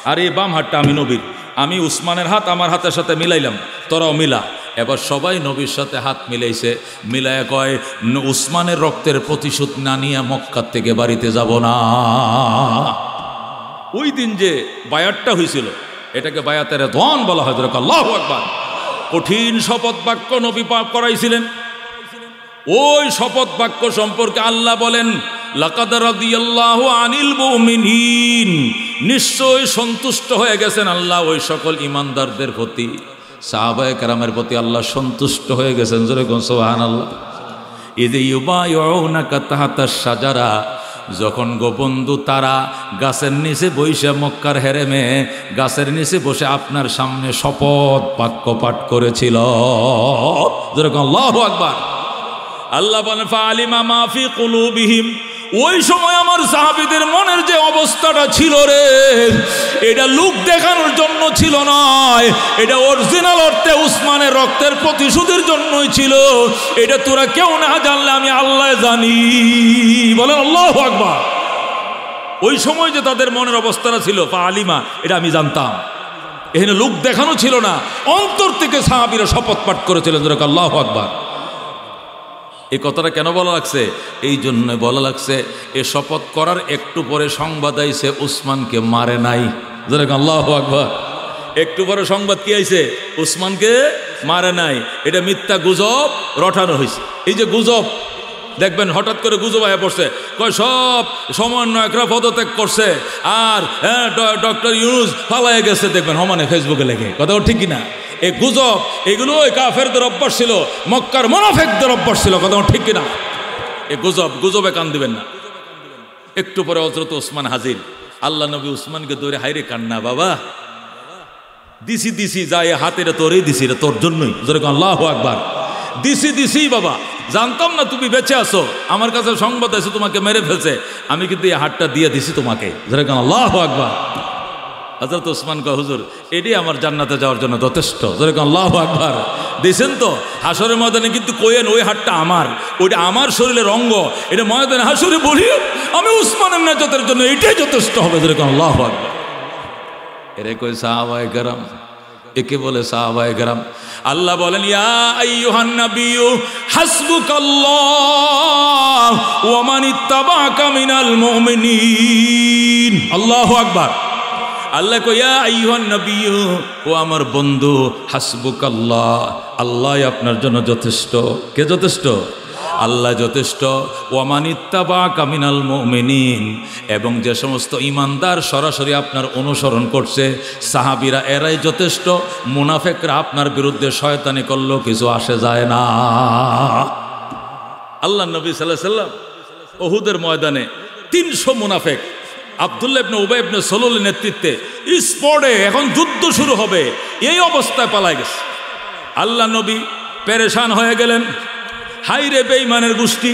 আর এই বাম হাতটা আমি নবীর। আমি উসমানের হাত আমার হাতের সাথে মিলাইলাম, তোরাও মিলা। এবার সবাই নবীর সাথে হাত মিলাইছে। মিলায় কয় উসমানের রক্তের প্রতিশোধ না নিয়ে মক্কার থেকে বাড়িতে যাব না। ওই দিন যে বায়াতটা হয়েছিল এটাকে বায়াতের রিদওয়ান বলা হয়। আল্লাহু আকবার। কঠিন শপথ বাক্য নবী পাপ করাইছিলেন। ওই শপথ বাক্য সম্পর্কে আল্লাহ বলেন লাকাদ রাদিয়াল্লাহু আনিল মুমিনিন, নিশ্চয় সন্তুষ্ট হয়ে গেছেন আল্লাহ ওই সকল ইমানদারদের প্রতি, সাহাবায়ে কেরামের প্রতি আল্লাহ সন্তুষ্ট হয়ে গেছেন। জোরে কোন সুবহানাল্লাহ। ইয ইউবায়ুনাকা তাহতাশ শাজারা, যখন গোবন্ধু তারা গাছের নিচে বসে, মক্কার হেরেমে গাছের নিচে বসে আপনার সামনে শপথ বাক্য পাঠ করেছিল। যেরকম আল্লাহু আকবার। আল্লাহ বলেন ফাআলিমা মা ফি কুলুবিহিম, ওই সময় আমার সাহাবীদের মনের যে অবস্থাটা ছিল রে, এটা লোক দেখানোর জন্য ছিল নয়, এটা অরিজিনাল অর্থে উসমানের রক্তের প্রতিশোধের জন্যই ছিল। এটা তোরা কেউ না জানলে আমি আল্লাহ জানি। বলেন আল্লাহু আকবার। ওই সময় যে তাদের মনের অবস্থাটা ছিল ফাআলিমা, এটা আমি জানতাম। এখানে লোক দেখানো ছিল না, অন্তর থেকে সাহাবীরা শপথ পাঠ করেছিলেন। যেরকম আল্লাহু আকবার। এই কথাটা কেন বলা লাগছে? এই জন্য বলা লাগছে, এ শপথ করার একটু পরে সংবাদ আইছে উসমানকে মারে নাই। যেরকম আল্লাহু আকবার। একটু পরে সংবাদ কি আইছে? উসমানকে মারে নাই। এটা মিথ্যা গুজব রটানো হয়েছে। এই যে গুজব দেখবেন হঠাৎ করে গুজব আয়া পড়ছে, কয় সব সমন্বয়করা পদত্যাগ করছে আর ডক্টর ইউনূস পালায়ে গেছে, দেখবেন সমানে ফেসবুকে লেগে। কথা ঠিক কিনা? এই গুজব এগুলো ওই কাফেরদের অভ্যাস ছিল, মক্কার মুনাফিকদের অভ্যাস ছিল। কথা ঠিক কিনা? এই গুজবে কান দিবেন না। একটু পরে হযরত ওসমান হাজির। আল্লাহ নবী উসমানকে ধরে, হাইরে কান্না বাবা, দিছি যায় হাতের তোরেই দিছি, রে তোর জন্যই। যেরকম আল্লাহু আকবার। দিছি বাবা, জানতাম না তুমি বেঁচে আছো, আমার কাছে সংবাদ আছে তোমাকে মেরে ফেলছে, আমি কিন্তু এই হাতটা দিয়ে দিছি তোমাকে। যেরকম আল্লাহু আকবার। হযরত ওসমান কয় হুজুর এটি আমার জান্নাতে যাওয়ার জন্য যথেষ্ট। যেরকম আল্লাহু আকবার। দিয়েছেন তো হাসরের ময়দানে কিন্তু কইেন ওই হাতটা আমার, ওইটা আমার শরীরের অঙ্গ, এটা ময়দানে হাসরে বলি আমি উসমানের নাজাতের জন্য এটাই যথেষ্ট হবে। যেরকম আল্লাহু আকবার। এরে কই সাহাবায়ে কেরাম, একে বলে সাহাবায়ে কেরাম। আল্লাহ বলেন ইয়া আইয়ুহান নাবিয়্যু হাসবুকাল্লাহ ওয়া মান ইত্তাবাআকা মিনাল মুমিনিন। আল্লাহু আকবার। আল্লাহ কয় ইয়া আইয়ুহান নাবিয়্যু, ও আমার বন্ধু, হাসবুকাল্লাহ, আল্লাহ আপনার জন্য যথেষ্ট। কে যথেষ্ট? আল্লাহ যথেষ্ট। ওয়া মান ইত্তাবাআকা মিনাল মুমিনিন, এবং যে সমস্ত ঈমানদার সরাসরি আপনার অনুসরণ করছে, সাহাবীরা এরাই যথেষ্ট। মুনাফিকরা আপনার বিরুদ্ধে শয়তানি করলেও কিছু আসে যায় না। আল্লাহ নবী সাল্লাল্লাহু আলাইহি সাল্লাম উহুদের ময়দানে 300 মুনাফিক আব্দুল্লাহ ইবনে উবাই ইবনে সালুলের নেতৃত্বে স্পটে এখন যুদ্ধ শুরু হবে, এই অবস্থায় পালায় গেছে। আল্লাহ নবী পেরেশান হয়ে গেলেন। হাই রে বেঈমানের গোষ্ঠী,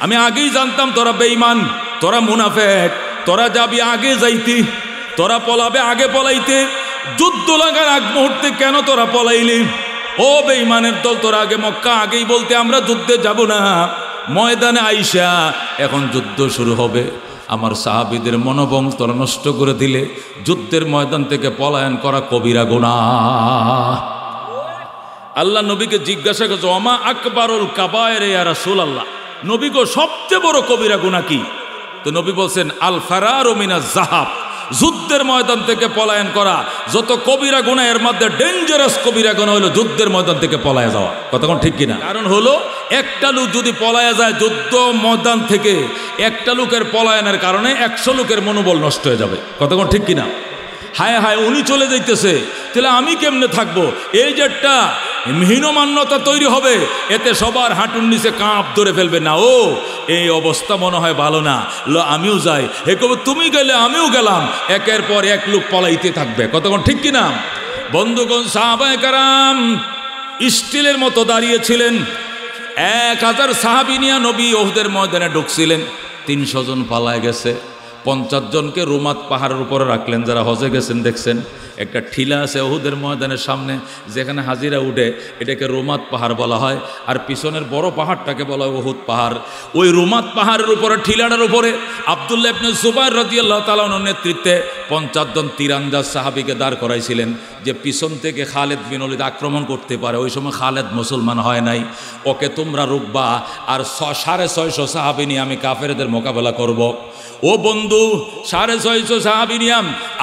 আমি আগেই জানতাম তোরা বেঈমান, তোরা মুনাফিক, তোরা যাবি আগে যাইতি, তোরা পলাবে আগে পলাইতে, যুদ্ধ লাগার আগ মুহূর্তে কেন তোরা পলাইলি? ও বেঈমানের দল, তোরা আগে মক্কা আগেই বলতে আমরা যুদ্ধে যাব না, ময়দানে আইসা এখন যুদ্ধ শুরু হবে। আমার সাহাবীদের মনোবল তোরা নষ্ট করে দিলে, যুদ্ধের ময়দান থেকে পলায়ন করা কবিরা গুনাহ। আল্লাহ নবীকে জিজ্ঞাসা করছে ওমা আকবারুল কাবায়ের ইয়া রাসূলুল্লাহ, নবী গো সবচেয়ে বড় কবিরা গুনাহ কি? তো নবী বলছেন আল ফারারু মিনাজ যাহাব, যুদ্ধের ময়দান থেকে পলায়ন করা। যত কবিরা গুনাহ এর মধ্যে ডেঞ্জারাস কবিরা গুনাহ হলো যুদ্ধের ময়দান থেকে পলায় যাওয়া। কতক্ষণ ঠিক কিনা? কারণ হলো একটা লোক যদি পলায় যায় যুদ্ধ ময়দান থেকে, একটা লোকের পলায়নের কারণে 100 লোকের মনোবল নষ্ট হয়ে যাবে। কতক্ষণ ঠিক কিনা? হায় হায় উনি চলে যাইতেছে, তাহলে আমি কেমনে থাকবো? এই যে একটা হীনমান্যতা তৈরি হবে, এতে সবার হাঁটুর নিচে কাঁপ ধরে ফেলবে। না, ও এই অবস্থা মনে হয় ভালো না, লো আমিও যাই। হে কবে তুমি গেলে আমিও গেলাম, একের পর এক লোক পলাইতে থাকবে। কতক্ষণ ঠিক কিনা? বন্ধুগণ, সাহাবায়ে কেরাম স্টিলের মতো দাঁড়িয়েছিলেন। 1000 সাহাবী নিয়ে নবী উহুদের ময়দানে ঢুকছিলেন। 300 জন পালায় গেছে। 50 জনকে রুমাত পাহাড়ের উপরে রাখলেন। যারা হজে গেছেন দেখছেন একটা ঠিলা আছে উহুদের ময়দানের সামনে, যেখানে হাজিরা উঠে, এটাকে রুমাত পাহাড় বলা হয়। আর পিছনের বড় পাহাড়টাকে বলা হয় উহুদ পাহাড়। ওই রুমাত পাহাড়ের উপরে, ঠিলাটার উপরে আব্দুল্লাহ ইবনে জুবাইর রাদিয়াল্লাহু তাআলা আনহুর নেতৃত্বে 50 জন তীরন্দাজ সাহাবীকে দাঁড় করাইছিলেন, যে পিছন থেকে খালেদ বিন ওলীদ আক্রমণ করতে পারে। ওই সময় খালেদ মুসলমান হয় নাই, ওকে তোমরা রুকবা, আর 650 সাহাবী নিয়ে আমি কাফেরদের মোকাবেলা করব। ও বন্ধু, 650 সাহাবী নিয়ে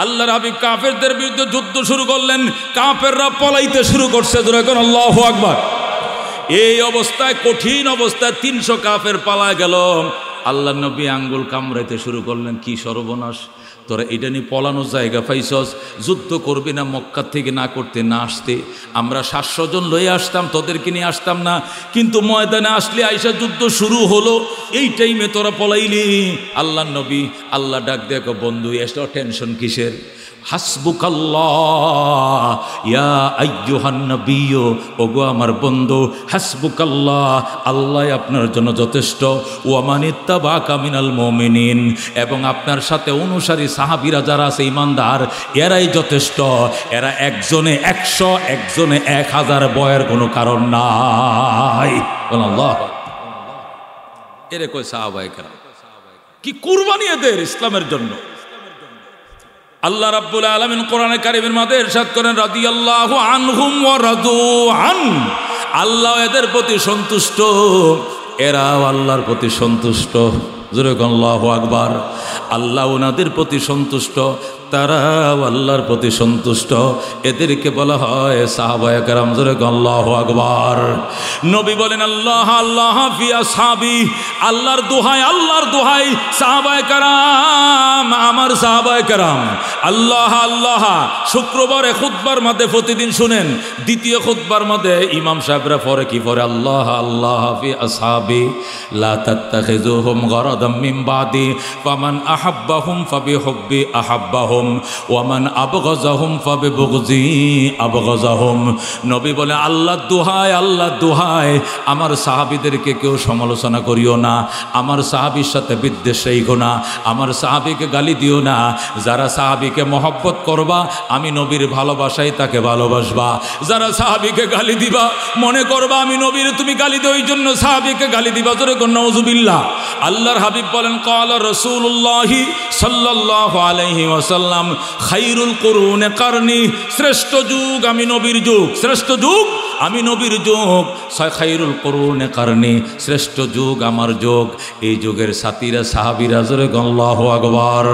আল্লাহর হাবিব কাফেরদের বিরুদ্ধে যুদ্ধ শুরু করলেন। কাফেররা পলাইতে শুরু করছে। যখন আল্লাহু আকবার। এই অবস্থায়, কঠিন অবস্থায় 300 কাফের পালায় গেল। আল্লাহ নবী আঙ্গুল কামড়াইতে শুরু করলেন, কি সর্বনাশ, তোরা এটা নিয়ে পলানোর জায়গা পাইছস, যুদ্ধ করবি না মক্কা থেকে না করতে না আসতে, আমরা 700 জন লয়ে আসতাম, তোদেরকে নিয়ে আসতাম না, কিন্তু ময়দানে আসলে আইসা যুদ্ধ শুরু হলো, এই টাইমে তোরা পলাইলি। আল্লাহ নবী, আল্লাহ ডাক দেখো, বন্ধু এসো, টেনশন কিসের? হাসবুকাল্লাহ ইয়া আইয়ুহান নবিয়্যু, ওগো আমার বন্ধু, হাসবুকাল্লাহ, আল্লাহ আপনার জন্য যথেষ্ট। ওয়া মান ইত্তাবাকা মিনাল মুমিনিন, এবং আপনার সাথে অনুসারী সাহাবীরা যারা আছে ঈমানদার, এরাই যথেষ্ট। এরা একজনে 100, একজনে 1000 বয়ের কোনো কারণ নাই। আল্লাহ, এরে কই সাহাবায়ে কেরাম কি কুরবানি এদের ইসলামের জন্য। আল্লাহ রাব্বুল আলামিন কোরআনে কারীমের মধ্যে ইরশাদ করেন, রাদিয়াল্লাহু আনহুম ওয়া রাদু আন, আল্লাহ এদের প্রতি সন্তুষ্ট, এরাও আল্লাহর প্রতি সন্তুষ্ট। জোরে বলেন আল্লাহু আকবার। আল্লাহ ওনাদের প্রতি সন্তুষ্ট, তারাও আল্লাহর প্রতি সন্তুষ্ট। এদেরকে বলা হয় সাহাবায়ে কেরাম। জোরে বলেন আল্লাহু আকবার। নবী বলেন, আল্লাহ আল্লাহ ফি আসহাবি, আল্লাহর দোহাই, আল্লাহর দোহাই, সাহাবায়ে কেরাম, আমার সাহাবায়ে কেরাম, আল্লাহ আল্লাহ। শুক্রবারে খুতবার মধ্যে প্রতিদিন শুনেন, দ্বিতীয় খুতবার মধ্যে ইমাম সাহেবরা পড়ে কি পড়ে? আল্লাহ আল্লাহ ফি আসহাবি লা তাত্তাখিযুহুম গরাদাম মিন বাদি ফামান আহাব্বাহুম ফাবিহুব্বি আহাব্বাহুম ওয়ামান আবগাযাহুম ফাবিবুগযি আবগাযাহুম। নবী বলে, আল্লাহ দোহাই, আল্লাহ দোহাই, আমার সাহাবীদেরকে কেউ সমালোচনা করিও না, আমার সাহাবীর সাথে বিদ্বেষ রেখো না, আমার সাহাবীকে গালি দিও না। যারা সাহাবীকে মহব্বত করবা, আমি নবীর ভালোবাসাই তাকে ভালোবাসবা। যারা সাহাবীকে গালি দিবা, মনে করবা আমি নবীর তুমি গালি দিও, এই জন্য সাহাবীকে গালি দিবা। জোরে কোন নাউযুবিল্লাহ। আল্লাহর হাবিব বলেন, ক্বালা রাসূলুল্লাহি সাল্লাল্লাহু আলাইহি ওয়াসাল্লাম, খায়রুল কুরুনে কারনি, শ্রেষ্ঠ যুগ আমি নবীর যুগ, শ্রেষ্ঠ যুগ আমি নবীর যুগ। খায়রুল কুরুনে কারনি, শ্রেষ্ঠ যুগ আমার যুগ। এই যুগের সাথীরা সাহাবীরা। জোরে আল্লাহু আকবার।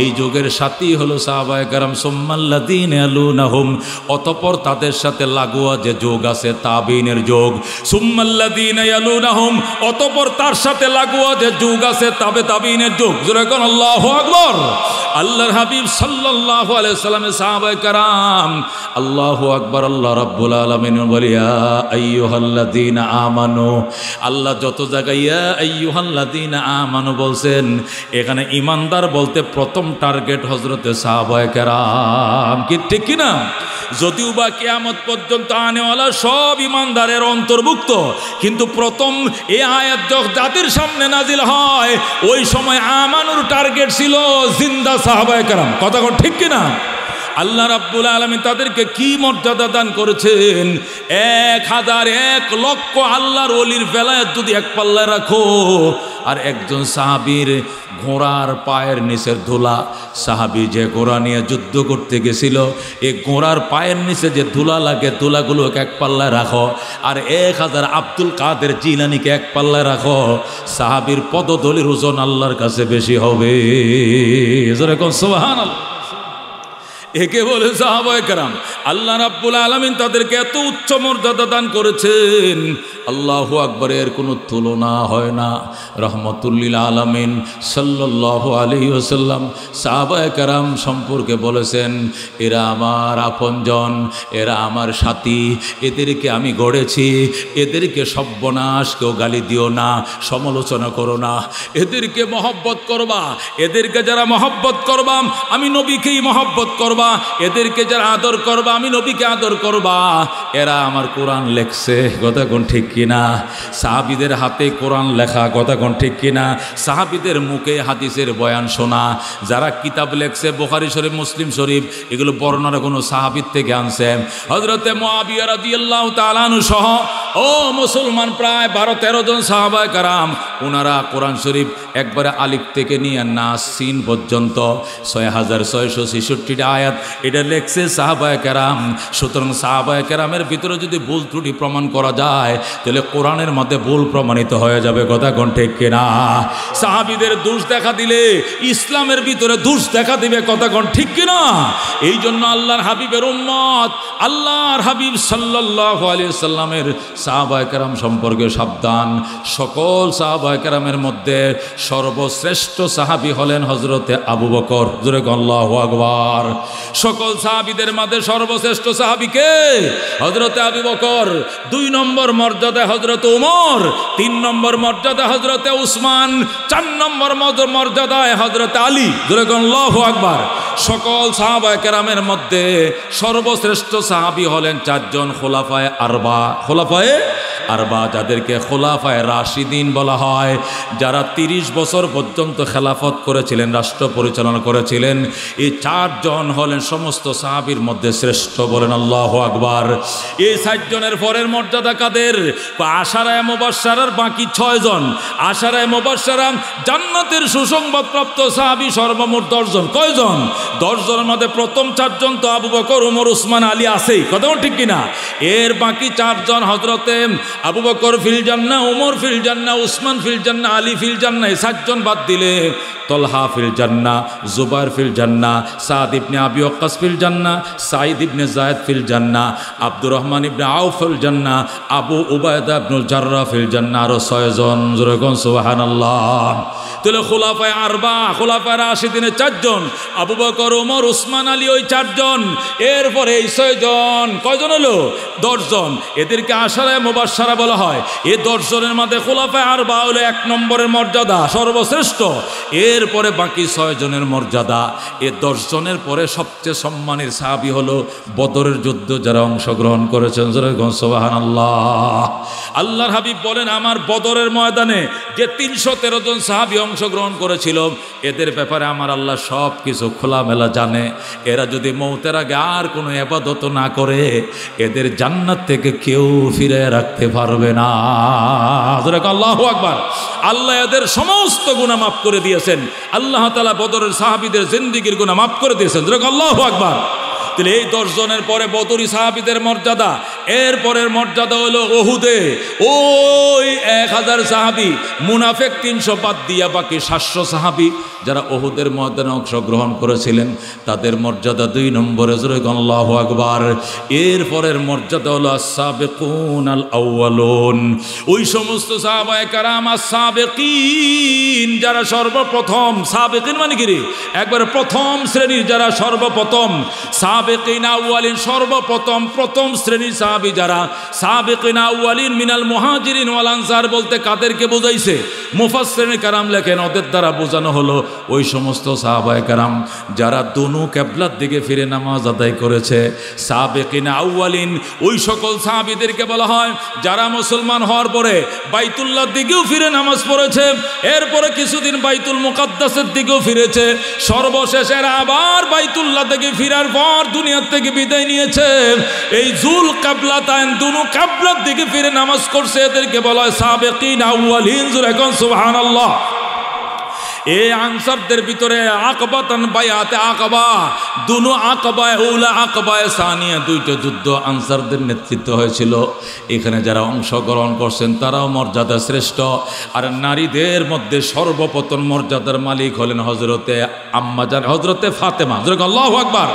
এই যুগের সাথী হলো সাহাবায়ে কেরাম। সুম্মাল্লাযীনা ইয়ালুনাহুম, অতঃপর তাদের সাথে লাগোয়া যে যুগ আছে তাবিনের যুগ। সুম্মাল্লাযীনা ইয়ালুনাহুম, অতঃপর তার সাথে লাগোয়া যে যুগ আছে তাবিনের যুগ। জোরে আল্লাহু আকবার। আল্লাহর হাবিব সাল্লাল্লাহু আলাইহি সাল্লামের সাহাবায়ে কেরাম, আল্লাহু আকবার। আল্লাহ রাব্বুল আলামিন বলে, ইয়া আইয়ুহাল্লাযীনা আমানু, আল্লাহ যত জায়গায় ইয়া আইয়ুহাল্লাযীনা আমানু বলছেন, এখানে ঈমানদার বলতে প্রথম টার্গেট হযরতে সাহাবায়ে কেরাম। কি ঠিক কি না? যদিও বা কিয়ামত পর্যন্ত আনেওয়ালা সব ঈমানদারের অন্তর্ভুক্ত, কিন্তু প্রথম এই আয়াত যাদের সামনে নাজিল হয়, ওই সময় আমানুর টার্গেট ছিল জিন্দা সাহাবায়ে কেরাম। কথা ঠিক কি না? আল্লাহ রাব্বুল আলামিন তাদেরকে কি মর্যাদা দান করেছেন। 1000 লক্ষ আল্লাহর ওলির বেলায়াত যদি এক পাল্লায় রাখো, আর একজন সাহাবীর ঘোড়ার পায়ের নিচের ধুলা, সাহাবী যে ঘোড়া নিয়ে যুদ্ধ করতে গেছিল, এই ঘোড়ার পায়ের নিচে যে ধুলা লাগে, ধুলাগুলোকে এক পাল্লায় রাখো, আর 1000 আব্দুল কাদের জিলানীকে এক পাল্লায় রাখো, সাহাবীর পদধূলির ওজন আল্লাহর কাছে বেশি হবে। যেরকম সুবহানাল্লাহ। একে বলে সাহাবায়ে কেরাম। আল্লাহ রাব্বুল আলামিন তাদেরকে এত উচ্চ মর্যাদা দান করেছেন, আল্লাহু আকবার, এর কোনো তুলনা হয় না। রহমতুল্লিল আলামিন সাল্লাল্লাহু আলাইহি ওয়াসাল্লাম সাহাবায়ে কেরাম সম্পর্কে বলেছেন, এরা আমার আপনজন, এরা আমার সাথী, এদেরকে আমি গড়েছি, এদেরকে সর্বনাশ কেউ গালি দিও না, সমালোচনা করো না, এদেরকে মহব্বত করবা, এদেরকে যারা মহব্বত করবা আমি নবীকেই মহব্বত করবা, এদেরকে যারা আদর করবা আমি নবীকে আদর করবা। এরা আমার কোরআন লেখছে, কথা কোন ঠিক কিনা? সাহাবীদের হাতে কোরআন লেখা, কথা কোন ঠিক কিনা? সাহাবীদের মুখে হাদিসের বয়ান শোনা। যারা কিতাব লেখছে বুখারী শরীফ, মুসলিম শরীফ, এগুলো বর্ণনা কোনো সাহাবীর থেকে আনছে। হযরতে মুআবিয়া রাদিয়াল্লাহু তাআলা আনহু সহ ও মুসলমান প্রায় 12-13 জন সাহাবায়ে কেরাম, ওনারা কোরআন শরীফ একবারে আলিফ থেকে নিয়ে নাস সিন পর্যন্ত 6666টি আয়াত এটা লেখছে সাহাবায়ে কেরাম। সুতরাং সাহাবায়ে কেরামের ভিতরে যদি ভুল ত্রুটি প্রমাণ করা যায় তাহলে কোরআনের মধ্যে ভুল প্রমাণিত হয়ে যাবে, কথা কোন ঠিক কিনা? সাহাবীদের দোষ দেখা দিলে ইসলামের ভিতরে দোষ দেখা দিবে, কথা কোন ঠিক কিনা? এই জন্য আল্লাহর হাবিবের উম্মত, আল্লাহর হাবিব সাল্লাল্লাহু আলাইহি সাল্লামের সাহাবায়ে কেরাম সম্পর্কে সাবধান। সকল সাহাবায়ে কেরামের মধ্যে সর্বশ্রেষ্ঠ সাহাবী হলেন হযরতে আবু বকর, জোরে আল্লাহু আকবার। সকল সাহাবীদের মধ্যে সর্বশ্রেষ্ঠ সাহাবী কে? হযরতে আবু বকর। 2 নম্বর মর্যাদায় হযরতে ওমর, 3 নম্বর মর্যাদায় হযরতে উসমান, 4 নম্বর মর্যাদায় হযরতে আলী, জোরে আল্লাহু আকবার। সকল সাহাবায়ে কেরামের মধ্যে সর্বশ্রেষ্ঠ সাহাবী হলেন 4 জন খোলাফায়ে আরবা। খোলাফায়ে আরবা যাদেরকে খোলাফায়ে রাশিদিন বলা হয়, যারা 30 বছর পর্যন্ত খেলাফত করেছিলেন, রাষ্ট্র পরিচালনা করেছিলেন, এই 4 জন হলেন সমস্ত সাহাবীর মধ্যে শ্রেষ্ঠ, বলেন আল্লাহু আকবার। এই 4 জনের পরের মর্যাদা কাদের? আশারায়ে মুবাশশারার বাকি 6 জন। আশারায়ে মুবাশশারা জান্নাতের সুসংবাদ প্রাপ্ত সাহাবী সর্বমোট 10 জন। কয়জন? 10 জনের মধ্যে প্রথম 4 জন তো আবু বকর, ওমর, উসমান, আলী আছেই, কথা ঠিক কিনা? এর বাকি 4 জন হযরতে আবু বকর ফিল জান্নাহ, ওমর ফিল জান্নাহ, উসমান ফিল জান্নাহ, আলী ফিল জান্নাহ। 7 জন বাদ দিলে তলহা ফিল জান্নাহ, জুবাইর ফিল জান্নাহ, সাদ ইবনে আবি ওয়াক্কাস ফিল জান্নাহ, সাঈদ ইবনে যায়েদ ফিল জান্নাহ, আব্দুর রহমান ইবনে আউফ ফিল জান্নাহ, আবু উবায়দা ইবনুল জাররাহ ফিল জান্নাহ। আরো 6 জন, জোরে কোন সুবহানাল্লাহ। তাহলে খোলাফায়ে আরবা, খোলাফায়ে রাশিদিনে 4 জন, আবু বকর, ওমর, উসমান, আলী, ওই 4 জন। এরপরে এই 6 জন, কয়জন হলো? 10 জন। এদেরকে আশারায়ে মুবাশশারা বলা হয়। এই 10 জনের মধ্যে খোলাফায়ে আরবা হলো 1 নম্বরের মর্যাদা, সর্বশ্রেষ্ঠ। এরপরে বাকি 6 জনের মর্যাদা। এই 10 জনের পরে সবচেয়ে সম্মানের সাহাবী হলো বদরের যুদ্ধ যারা অংশগ্রহণ করেছেন, সুবহানাল্লাহ। আল্লাহর হাবিব বলেন, আমার বদরের ময়দানে যে 313 জন সাহাবী অংশগ্রহণ করেছিল, এদের ব্যাপারে আমার আল্লাহ সব কিছু খোলামেলা জানে। এরা যদি মৌতের আগে আর কোনো ইবাদত না করে, এদের জান্নাত থেকে কেউ ফিরে রাখতে পারবে না। আল্লাহু আকবার। আল্লাহ এদের সমস্ত গুনাহ মাফ করে দিয়েছেন। আল্লাহ তাআলা বদরের সাহাবীদের জিন্দেগির গুনাহ মাফ করে দিয়েছেন। আল্লাহু আকবার। তাহলে এই 10 জনের পরে বদরি সাহাবীদের মর্যাদা। এর পরের মর্যাদা হলো ওহুদে ওই 1000 সাহাবী, মুনাফিক 300 বাদ দিয়া বাকি 700 সাহাবী যারা ওহুদের ময়দানে অংশগ্রহণ করেছিলেন, তাদের মর্যাদা 2 নম্বরে, জোরে আল্লাহু আকবার। এর পরের মর্যাদা হলো আস-সাবিকুন আল আউয়ালুন, ওই সমস্ত সাহাবায়ে কেরাম আস-সাবিকিন যারা সর্বপ্রথম, সাবিকিন মানে কি রে? একবারে প্রথম শ্রেণীর যারা সর্বপ্রথম, সাবিকিন আউয়ালিন সর্বপ্রথম প্রথম শ্রেণীর সাহাবী যারা। সাবিকিন আউয়ালিন মিনাল মুহাজিরিন ওয়াল আনসার বলতে কাদেরকে বোঝাইছে? মুফাসসিরিন কেরাম লেখেন ওদের দ্বারা বোঝানো হলো ওই সমস্ত সাহাবায়ে কেরাম যারা দুনু কিবলার দিকে ফিরে নামাজ আদায় করেছে। সাবিকিন আউয়ালিন ওই সকল সাহাবীদেরকে বলা হয় যারা মুসলমান হওয়ার পরে বাইতুল্লাহর দিকেও ফিরে নামাজ পড়েছে, এরপরে কিছুদিন বাইতুল মুকাদ্দাসের দিকেও ফিরেছে, সর্বশেষে আবার বাইতুল্লাহ থেকে ফিরার পর দুনিয়া থেকে বিদায় নিয়েছে। এই জুল কিবলাতাইন দুনু কিবলার দিকে ফিরে নামাজ করছে, এদেরকে বলা হয় সাবিকিন আউয়ালিন। সুবহানাল্লাহ। এই আনসারদের ভিতরে আকবাতান বায়াতে আকবা, দুনো আকবায়ে উলা আকবায়ে সানিয়া, দুইটা যুদ্ধ আনসারদের নেতৃত্ব হয়েছিল। এখানে যারা অংশগ্রহণ করছেন তারাও মর্যাদা শ্রেষ্ঠ। আর নারীদের মধ্যে সর্বপ্রথম মর্যাদার মালিক হলেন হযরতে আম্মাজান, হযরতে ফাতেমা। আল্লাহু আকবার।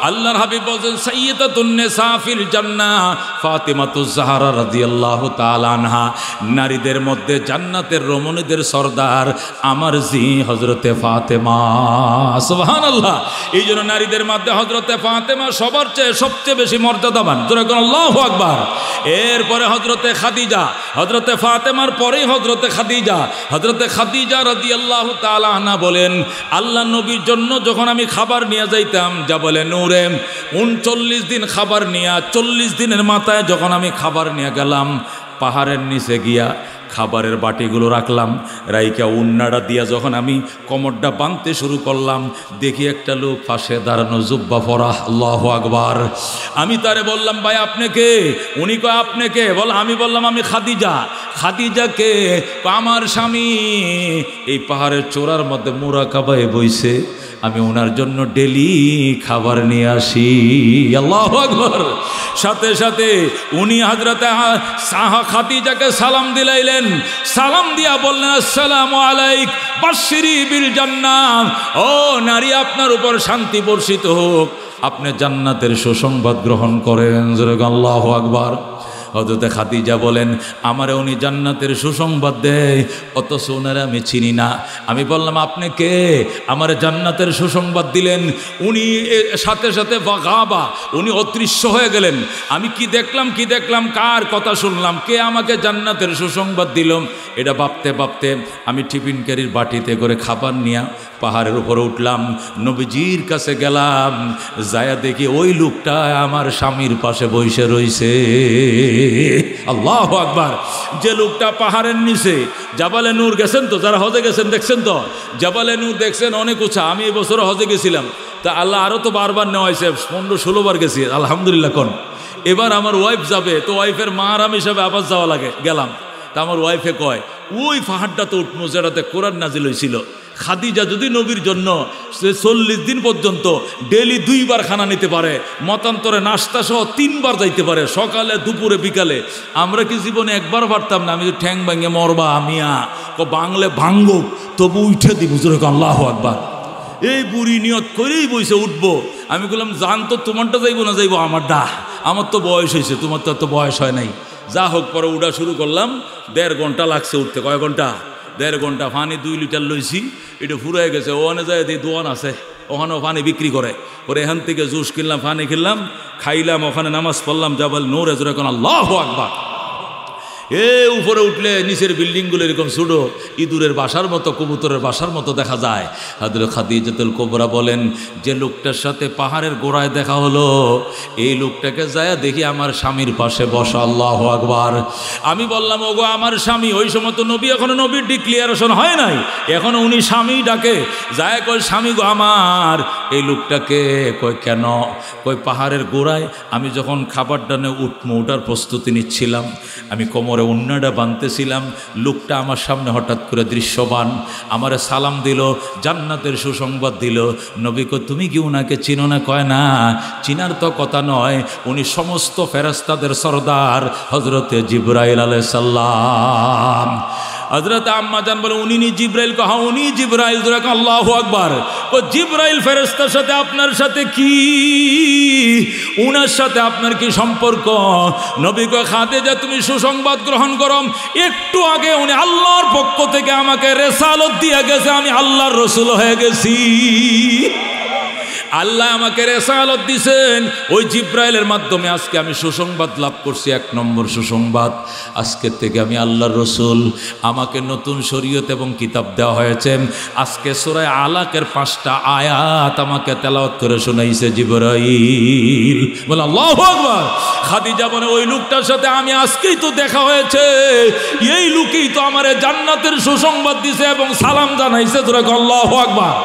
আল্লাহর হাবিব বলেন সাইয়্যিদাতুন নিসা ফিল জান্নাহ ফাতিমাতুজ জাহরা রাদিয়াল্লাহু তাআলা আনহা, নারীদের মধ্যে জান্নাতের রমণীদের সরদার আমার জি হযরতে ফাতেমা। সুবহানাল্লাহ। এই জন্য নারীদের মধ্যে হযরতে ফাতেমা সবার চেয়ে সবচেয়ে বেশি মর্যাদাবান। আল্লাহু আকবার। এরপরে হযরতে খাদিজা, হযরতে ফাতেমার পরেই হযরতে খাদিজা। হযরতে খাদিজা রাদিয়াল্লাহু তাআলা আনহা বলেন আল্লাহ নবীর জন্য যখন আমি খাবার নিয়ে যাইতাম জাবালে নূরে 39 দিন খাবার নিয়ে, 40 দিনের মাথায় যখন আমি খাবার নিয়ে গেলাম, পাহাড়ের নিচে গিয়া খাবারের বাটিগুলো রাখলাম, রাইকা উন্নাটা দিয়া যখন আমি কোমরটা বাঁধতে শুরু করলাম, দেখি একটা লোক পাশে দাঁড়ানো, জুব্বা পরা। আল্লাহু আকবার। আমি তারে বললাম ভাই আপনি কে? উনি কয় আপনি কে? বল আমি বললাম আমি খাদিজা। খাদিজা কে? আমার স্বামী এই পাহাড়ের চূড়ার মধ্যে মুরাকাবায় বইছে, আমি ওনার জন্য ডেলি খাবার নিয়ে আসি। আল্লাহু আকবার। সাথে সাথে উনি হযরতে খাদিজাকে সালাম দিলাইলেন, সালাম দিয়া বললেন আসসালামু আলাইক বাশশিরি বিল জান্নাহ, ও নারী আপনার উপর শান্তি বর্ষিত হোক, আপনি জান্নাতের সুসংবাদ গ্রহণ করেন। আল্লাহু আকবার। হযরতে খাদিজা বলেন আমারে উনি জান্নাতের সুসংবাদ দেয়, অথচ ওনারে আমি চিনি না। আমি বললাম আপনি কে? আমারে জান্নাতের সুসংবাদ দিলেন। উনি সাথে সাথে গাবা, উনি অদৃশ্য হয়ে গেলেন। আমি কি দেখলাম, কার কথা শুনলাম, কে আমাকে জান্নাতের সুসংবাদ দিল, এটা ভাবতে ভাবতে আমি টিফিন ক্যারির বাটিতে করে খাবার নিয়ে পাহাড়ের উপরে উঠলাম, নবীজির কাছে গেলাম, যায়া দেখি ওই লোকটা আমার স্বামীর পাশে বসে রইছে। আল্লাহু আকবার। যে লোকটা পাহাড়ের নিচে, জাবালে নূর গেছেন তো, যারা হজে গেছেন দেখছেন তো, জাবালে নূর দেখছেন অনেক উঁচা। আমি এই বছর হজে গেছিলাম, তা আল্লাহ আরও তো বারবার নেওয়া হয়েছে, 15-16 বার গেছি আলহামদুলিল্লাহ। কোন এবার আমার ওয়াইফ যাবে, তো ওয়াইফের মাহারাম হিসাবে আবার যাওয়া লাগে, গেলাম। তা আমার ওয়াইফে কয় ওই পাহাড়টা তো উঠবো যেটাতে কোরআন নাজিল হয়েছিল। খাদিজা যদি নবীর জন্য 40 দিন পর্যন্ত ডেলি 2 বার খানা নিতে পারে, মতান্তরে নাস্তা সহ 3 বার যাইতে পারে, সকালে দুপুরে বিকালে, আমরা কি জীবনে একবার পারতাম না? আমি ঠ্যাং ভাঙে মরবা আমিয়া বাংলে ভাঙ্গুক তবু উঠে দিব। আল্লাহু আকবার। এই বুড়ি নিয়ত করেই বইসে উঠবো। আমি বললাম জান তো তোমারটা যাইবো না যাইবো আমারটা, আমার তো বয়স হয়েছে, তোমার তো এত বয়স হয় নাই। যা হোক পরে উঠা শুরু করলাম, 1.5 ঘন্টা লাগছে উঠতে। কয় ঘন্টা? 1.5 ঘন্টা। পানি 2 লিটার লইছি, এটা ফুরাই গেছে। ওখানে যায় দিয়ে দোয়ান আছে, ওখানেও পানি বিক্রি করে। পরে এখান থেকে জুস কিনলাম, পানি কিনলাম, খাইলাম, ওখানে নামাজ পড়লাম, জাবাল নূর এজরে। এখন আল্লাহু আকবার। উপরে উঠলে নিচের বিল্ডিংগুলো এরকম ছোট ইঁদুরের বাসার মতো, কবুতরের বাসার মতো দেখা যায়। হযরত খাদিজাতুল কুবরা বলেন যে লোকটার সাথে পাহাড়ের গোড়ায় দেখা হলো, এই লোকটাকে যায় দেখি আমার স্বামীর পাশে বসা। আল্লাহু আকবার। আমি বললাম ওগো আমার স্বামী। ওই সময় তো নবী, এখনো নবীর ডিক্লিয়ারেশন হয় নাই, এখনো উনি স্বামী ডাকে। যায় কয় স্বামী গো আমার। এই লোকটাকে কয় কেন? কয় পাহাড়ের গোড়ায় আমি যখন খাবার ডানে উঠার প্রস্তুতি নিচ্ছিলাম, আমি কোমরে উন্নাটা বাঁধতেছিলাম, লোকটা আমার সামনে হঠাৎ করে দৃশ্যবান, আমারে সালাম দিল, জান্নাতের সুসংবাদ দিল। নবী কো তুমি কি উনাকে চিনো না? কয় না, চিনার তো কথা নয়, উনি সমস্ত ফেরেশতাদের সরদার হযরতে জিবরাইল আলাইহিস সালাম। হযরত আম্মা জান বলে উনি নি জিবরাইল? কহা উনি জিবরাইল। আল্লাহু আকবার। ও জিবরাইল ফেরেশতার সাথে আপনার সাথে কি, উনার সাথে আপনার কি সম্পর্ক? নবী কয় খাদিজা তুমি সুসংবাদ গ্রহণ করো, একটু আগে উনি আল্লাহর পক্ষ থেকে আমাকে রিসালাত দিয়ে গেছে, আমি আল্লাহর রাসূল হয়ে গেছি। আল্লাহ আমাকে রিসালাত দিয়েছেন, ওই জিবরাইলের মাধ্যমে আজকে আমি সুসংবাদ লাভ করছি। 1 নম্বর সুসংবাদ, আজকের থেকে আমি আল্লাহর রাসূল, আমাকে নতুন শরীয়ত এবং কিতাব দেওয়া হয়েছে। আজকে সূরা আলাকের 5টা আয়াত আমাকে তেলাওয়াত করে শোনাইছে জিবরাইল। বলে আল্লাহু আকবার। খাদিজা বলে ওই লোকটার সাথে আমি আজকেই তো দেখা হয়েছে, এই লোকই তো আমারে জান্নাতের সুসংবাদ দিয়েছে এবং সালাম জানাইছে। আল্লাহু আকবার।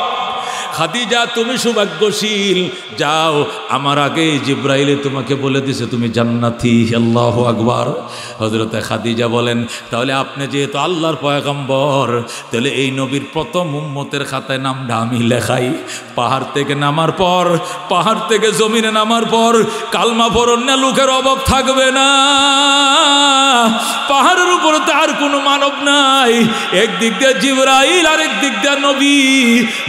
খাদিজা তুমি সৌভাগ্যশীল, যাও আমার আগে জিব্রাইলে তোমাকে বলে দিছে তুমি জান্নাতি। আল্লাহু আকবার। হযরত খাদিজা বলেন তাহলে আপনি যেহেতু আল্লাহর পয়গম্বর, তাহলে এই নবীর প্রথম উম্মতের খাতায় নামটা আমি লেখাই। পাহাড় থেকে নামার পর, পাহাড় থেকে জমিনে নামার পর কালমা পড়ন না লোকের অভাব থাকবে না। পাহাড়ের উপরে তার কোনো মানব নাই, একদিক দিয়ে জিবরাইল আর একদিক দিয়ে নবী,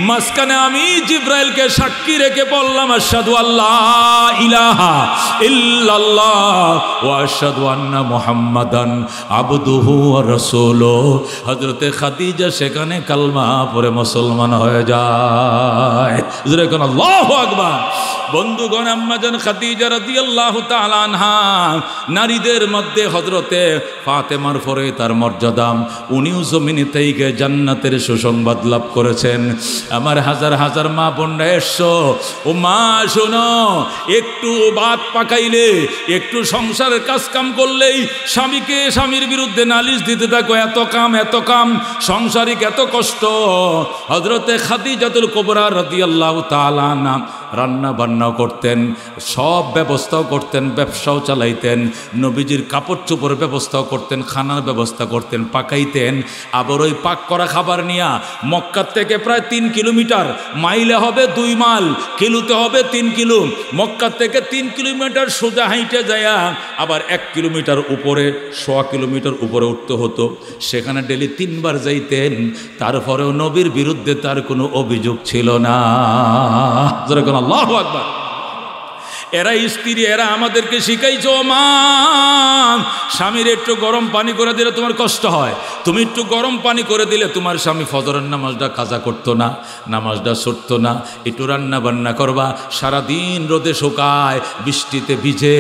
মাঝখানে আমি জিবরাইলকে সাক্ষী রেখে বললাম আশহাদু আল্লাহ ইলাহা ইল্লাল্লাহ ওয়া আশহাদু আন্না মুহাম্মাদান আবদুহু ওয়া রাসূলুহু। হযরতে খাদিজা সেখানে কালমা পড়ে মুসলমান হয়ে যায়। জোরে কোন আল্লাহু আকবার। বন্ধুগণ, আম্মাজান খাদিজা রাদিয়াল্লাহু তাআলা আনহা নারীদের মধ্যে হযরতে ফাতেমার পরে তার মর্যাদা, উনিও জমিনে থেকে জান্নাতের সুসংবাদ লাভ করেছেন। আমার হাজার হাজার মা বোনরা এসো, ও মা শোনো, একটু ভাত পাকাইলে, একটু সংসারের কাজ কাম করলেই স্বামীকে স্বামীর বিরুদ্ধে নালিশ দিতে থাকো, এত কাম এত কাম, সংসারিক এত কষ্ট। হযরতে খাদিজাতুল কুবরা রাদিয়াল্লাহু তাআলা আনহা রান্না বান্নাও করতেন, সব ব্যবস্থাও করতেন, ব্যবসাও চালাইতেন, নবীজির কাপড় চোপড়ের ব্যবস্থাও করতেন, খানার ব্যবস্থা করতেন, পাকাইতেন। আবার ওই পাক করা খাবার নিয়া মক্কা থেকে প্রায় 3 কিলোমিটার, মাইলে হবে 2 মাইল, কিলোতে হবে 3 কিলো, মক্কা থেকে 3 কিলোমিটার সোজা হাইটে যায়া আবার 1 কিলোমিটার উপরে, 1.5 কিলোমিটার উপরে উঠতে হতো। সেখানে ডেলি 3 বার যাইতেন, তারপরেও নবীর বিরুদ্ধে তার কোনো অভিযোগ ছিল না। যেরকম আল্লাহু আকবার। এরা স্ত্রী, এরা আমাদেরকে শিখাইছো মা, স্বামীর একটু গরম পানি করে দিলে তোমার কষ্ট হয়, তুমি একটু গরম পানি করে দিলে তোমার স্বামী ফজরের নামাজটা কাজা করতো না, নামাজটা ছুটতো না। একটু রান্না বান্না করবা, সারাদিন রোদে শুকায়, বৃষ্টিতে ভিজে,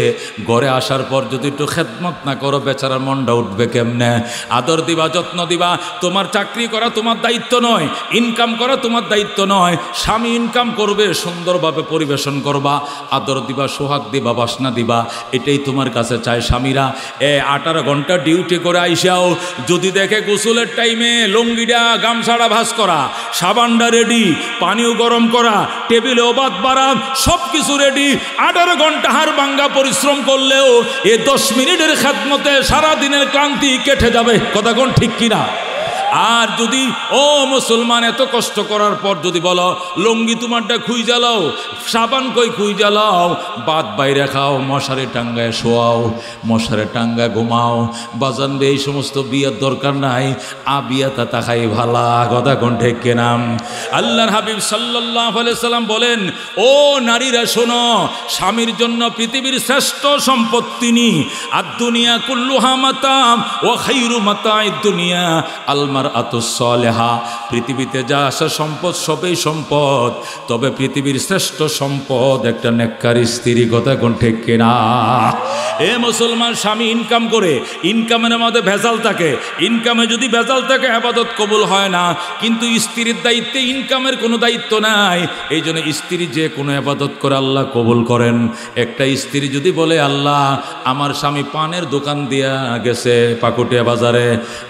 ঘরে আসার পর যদি একটু খেদমত না করো, বেচারার মনটা উঠবে কেমনে? আদর দিবা, যত্ন দিবা। তোমার চাকরি করা তোমার দায়িত্ব নয়, ইনকাম করা তোমার দায়িত্ব নয়। স্বামী ইনকাম করবে, সুন্দরভাবে পরিবেশন করবা, আদর দিবা, সোহাগ দিবা, বাসনা দিবা, এটাই তোমার কাছে চায় স্বামীরা। 18 ঘন্টা ডিউটি করে আইসাও যদি দেখে গোসলের টাইমে লুঙ্গিটা গামছাড়া ভাঁজ করা, সাবানটা রেডি, পানিও গরম করা, টেবিলেও ভাত বাড়া, সব কিছু রেডি, 18 ঘন্টা হাড় ভাঙ্গা পরিশ্রম করলেও 10 মিনিটের খেদমতে সারাদিনের ক্লান্তি কেটে যাবে। কথা কোন ঠিক কিনা? আর যদি ও মুসলমান এত কষ্ট করার পর যদি বলো লুঙ্গি তোমারটা খুই জ্বালাও, সাবান কই খুই জ্বালাও, বাদ বাইরে খাও, মশারে টাঙ্গায় শোয়াও, মশারে টাঙ্গায় ঘুমাও, বাজান এই সমস্ত বিয়ের দরকার নাই, বিয়া তা খাই ভালা। কথা কোন ঠিক কিনা? আল্লাহর হাবিব সাল্লাল্লাহু আলাইহি সাল্লাম বলেন, ও নারীরা শোনো, স্বামীর জন্য পৃথিবীর শ্রেষ্ঠ সম্পত্তি নি, আর দুনিয়া কুল্লুহা মাতা ওয়া খায়রু মাতা'id দুনিয়া আল মারআতুস সালিহা। পৃথিবীতে যা আছে সম্পদ সবই সম্পদ, তবে পৃথিবীর শ্রেষ্ঠ সম্পদ একটা নেককার স্ত্রী। কথা কোন ঠিক কিনা? এ মুসলমান, স্বামী ইনকাম করে, ইনকামের মধ্যে ভেজাল থাকে, ইনকামে যদি ভেজাল থাকে ইবাদত কবুল হয় না। কিন্তু স্ত্রীর দায়িত্বে ইনকামের কোনো দায়িত্ব নাই, এই জন্য স্ত্রী যে কোনো ইবাদত করে আল্লাহ কবুল করেন। একটা স্ত্রী যদি বলে আল্লাহ আমার স্বামী পানের দোকান দিয়া গেছে পাকুটিয়া বাজারে,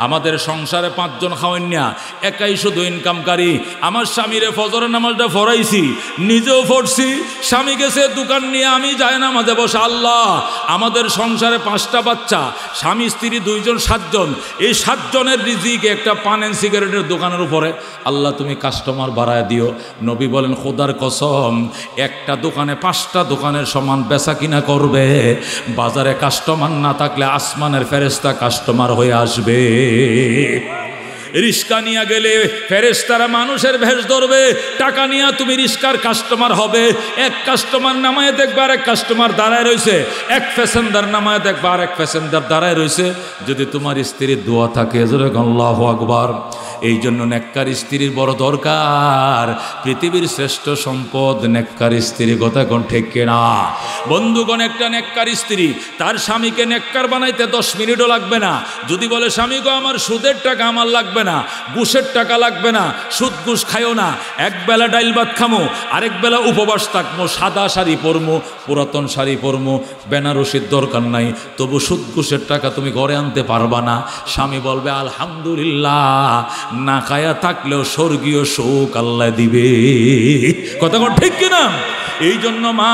আমাদের সংসারে 5 জন খাওয়ান না, একাই শুধু ইনকামকারী, আমার স্বামীরে ফজরের নামাজটা ফরাইছি, নিজেও পড়ছি, স্বামী গেছে দোকান নিয়ে, আমি যাই না মাঝে বসে, আল্লাহ আমাদের সংসারে 5টা বাচ্চা, স্বামী স্ত্রী 2 জন, 7 জন, এই 7 জনের রিজিক একটা পান এন্ড সিগারেটের দোকানের উপরে, আল্লাহ তুমি কাস্টমার বাড়ায় দিও। নবী বলেন খোদার কসম, একটা দোকানে 5টা দোকানের সমান বেচা কিনা করবে, বাজারে কাস্টমার না থাকলে আসমানের ফেরেশতা কাস্টমার হয়ে আসবে। রিস্কা নিয়ে গেলে ফেরেশতারা মানুষের ভেষ ধরবে, টাকা নিয়ে তুমি রিস্কার কাস্টমার হবে। এক কাস্টমার নামায় দেখবে আর এক কাস্টমার দাঁড়ায় রয়েছে, এক প্যাসেঞ্জার নামায় দেখবে আর এক প্যাসেঞ্জার দাঁড়ায় রয়েছে। যদি তোমার স্ত্রীর দোয়া থাকে, আল্লাহু আকবার। এই জন্য নেককার স্ত্রীর বড় দরকার, পৃথিবীর শ্রেষ্ঠ সম্পদ নেককার স্ত্রী। কথা কোন ঠিক কিনা? বন্ধুগণ, একটা নেককার স্ত্রী তার স্বামীকে নেককার বানাইতে 10 মিনিটও লাগবে না। যদি বলে স্বামী গো আমার সুদের টাকা আমার লাগবে লাগবে না, ঘুষের টাকা লাগবে না, সুদ ঘুষ খাইও না, একবেলা ডাইল ভাত খামো, আরেক বেলা উপবাস থাকবো, সাদা শাড়ি পরমো, পুরাতন শাড়ি পরমো, বেনারসির দরকার নাই, তবু সুদ ঘুষের টাকা তুমি ঘরে আনতে পারবা না। স্বামী বলবে আলহামদুলিল্লাহ, না খায়া থাকলেও স্বর্গীয় সুখ আল্লাহ দিবে। কথা ঠিক কিনা? এই জন্য মা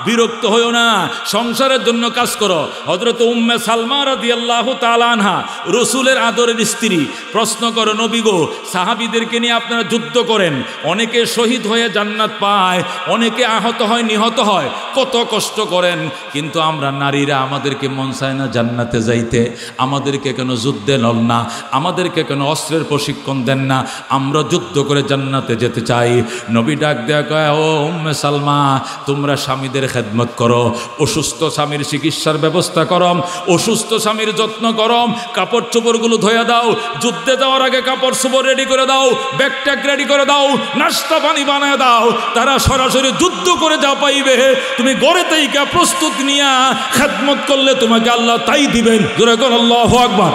বিরক্ত হইও না, সংসারের জন্য কাজ করো। হযরত উম্মে সালমা রাদিয়াল্লাহু তাআলা আনহা রাসূলের আদরের স্ত্রী প্রশ্ন করো, নবী গো, সাহাবীদেরকে নিয়ে আপনারা যুদ্ধ করেন, অনেকে শহীদ হয়ে জান্নাত পায়, অনেকে আহত হয়, নিহত হয়, কত কষ্ট করেন, কিন্তু আমরা নারীরা আমাদেরকে মন চায় না জান্নাতে যাইতে, আমাদেরকে কেন যুদ্ধে নন না, আমাদেরকে কেন অস্ত্রের প্রশিক্ষণ দেন না, আমরা যুদ্ধ করে জান্নাতে যেতে চাই। নবী ডাক দেয়া কয়, ও উম্মে সালমা, তোমরা স্বামীদের খেদমত করো, অসুস্থ স্বামীর চিকিৎসার ব্যবস্থা করো, অসুস্থ স্বামীর যত্ন করো, কাপড় চোপড়গুলো ধোয়া দাও, যুদ্ধে যাওয়ার আগে কাপড় চোপড় রেডি করে দাও, ব্যাগ ট্যাগ রেডি করে দাও, নাস্তা পানি বানায় দাও, তারা সরাসরি যুদ্ধ করে যা পাইবে তুমি গড়ে তাইকা প্রস্তুত নিয়া খেদমত করলে তোমাকে আল্লাহ তাই দিবেন। জোরে কর আল্লাহু আকবার।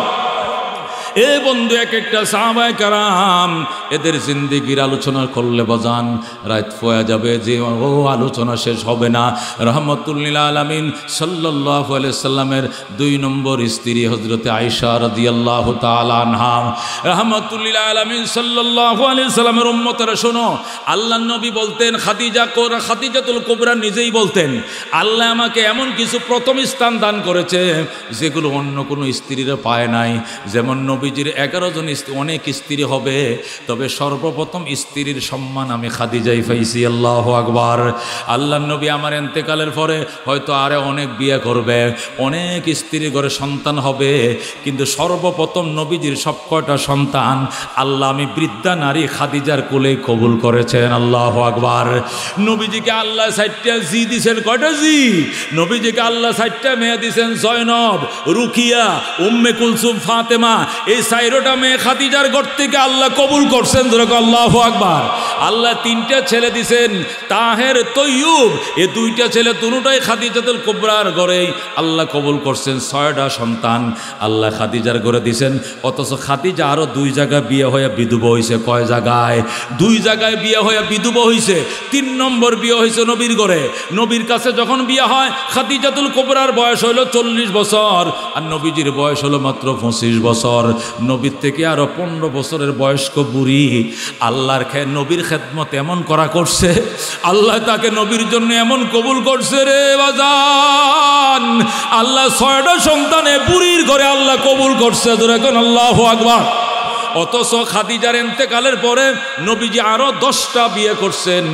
এ বন্ধু, এক একটা সাহাবায়ে কেরাম এদের জিন্দেগির আলোচনা করলে বাজান রাত ফয়া যাবে, যে ও আলোচনা শেষ হবে না। রাহমাতুল লিল আলামিন সাল্লাল্লাহু আলাইহি সাল্লামের 2 নম্বর স্ত্রী হযরতে আয়েশা রাদিয়াল্লাহু তাআলা আনহা, রাহমাতুল লিল আলামিন সাল্লাল্লাহু আলাইহি সাল্লামের উম্মতরা শোনো, আল্লাহর নবী বলতেন, খাদিজাতুল কুবরা নিজেই বলতেন, আল্লাহ আমাকে এমন কিছু প্রথম স্থান দান করেছে যেগুলো অন্য কোনো স্ত্রীরা পায় নাই। যেমন নবীজির 11 জন অনেক স্ত্রী হবে, তবে সর্বপ্রথম স্ত্রীর সম্মান আমি খাদিজাই পাইছি। আল্লাহু আকবার। আল্লাহর নবী আমার ইন্তেকালের পরে হয়তো আরে অনেক বিয়ে করবে, অনেক স্ত্রী ঘরে সন্তান হবে, কিন্তু সর্বপ্রথম নবীজির সব কয়টা সন্তান আল্লাহ আমি বৃদ্ধা নারী খাদিজার কোলে কবুল করেছেন। আল্লাহু আকবার। নবীজিকে আল্লাহ 60টা জি দিয়েছেন। কয়টা জি? নবীজিকে আল্লাহ 60টা মেয়ে দিয়েছেন, জয়নব, রুকিয়া, উম্মে কুলসুম, ফাতেমা, এই 4টা মেয়ে খাদিজার ঘর থেকে আল্লাহ কবুল করছেন। আল্লাহু আকবার। আল্লাহ 3টা ছেলে দিছেন, তাহের, তৈয়ুব, এই 2টা ছেলে দুটোই খাদিজাতুল কুবরার ঘরেই আল্লাহ কবুল করছেন। 6টা সন্তান আল্লাহ খাদিজার ঘরে দিছেন, অথচ খাদিজা আরো 2 জায়গায় বিয়ে হয়ে বিধবা হয়েছে। কয় জায়গায়? 2 জায়গায় বিয়ে হয়ে বিধবা হয়েছে। 3 নম্বর বিয়ে হয়েছে নবীর ঘরে। নবীর কাছে যখন বিয়ে হয় খাদিজাতুল কুবরার বয়স হলো 40 বছর, আর নবীজির বয়স হলো মাত্র 25 বছর। নবীর থেকে আরো 15 বছরের বয়স্ক বুড়ি আল্লাহর নবীর খেদমত এমন করা করছে, আল্লাহ তাকে নবীর জন্য এমন কবুল করছে রে বাজান। আল্লাহ 6টা সন্তানে বুড়ির ঘরে আল্লাহ কবুল করছে। এখন আল্লাহু আকবার। অথচ খাদিজার ইন্তেকালের পরে নবীজি আরো 10টা বিয়ে করছেন,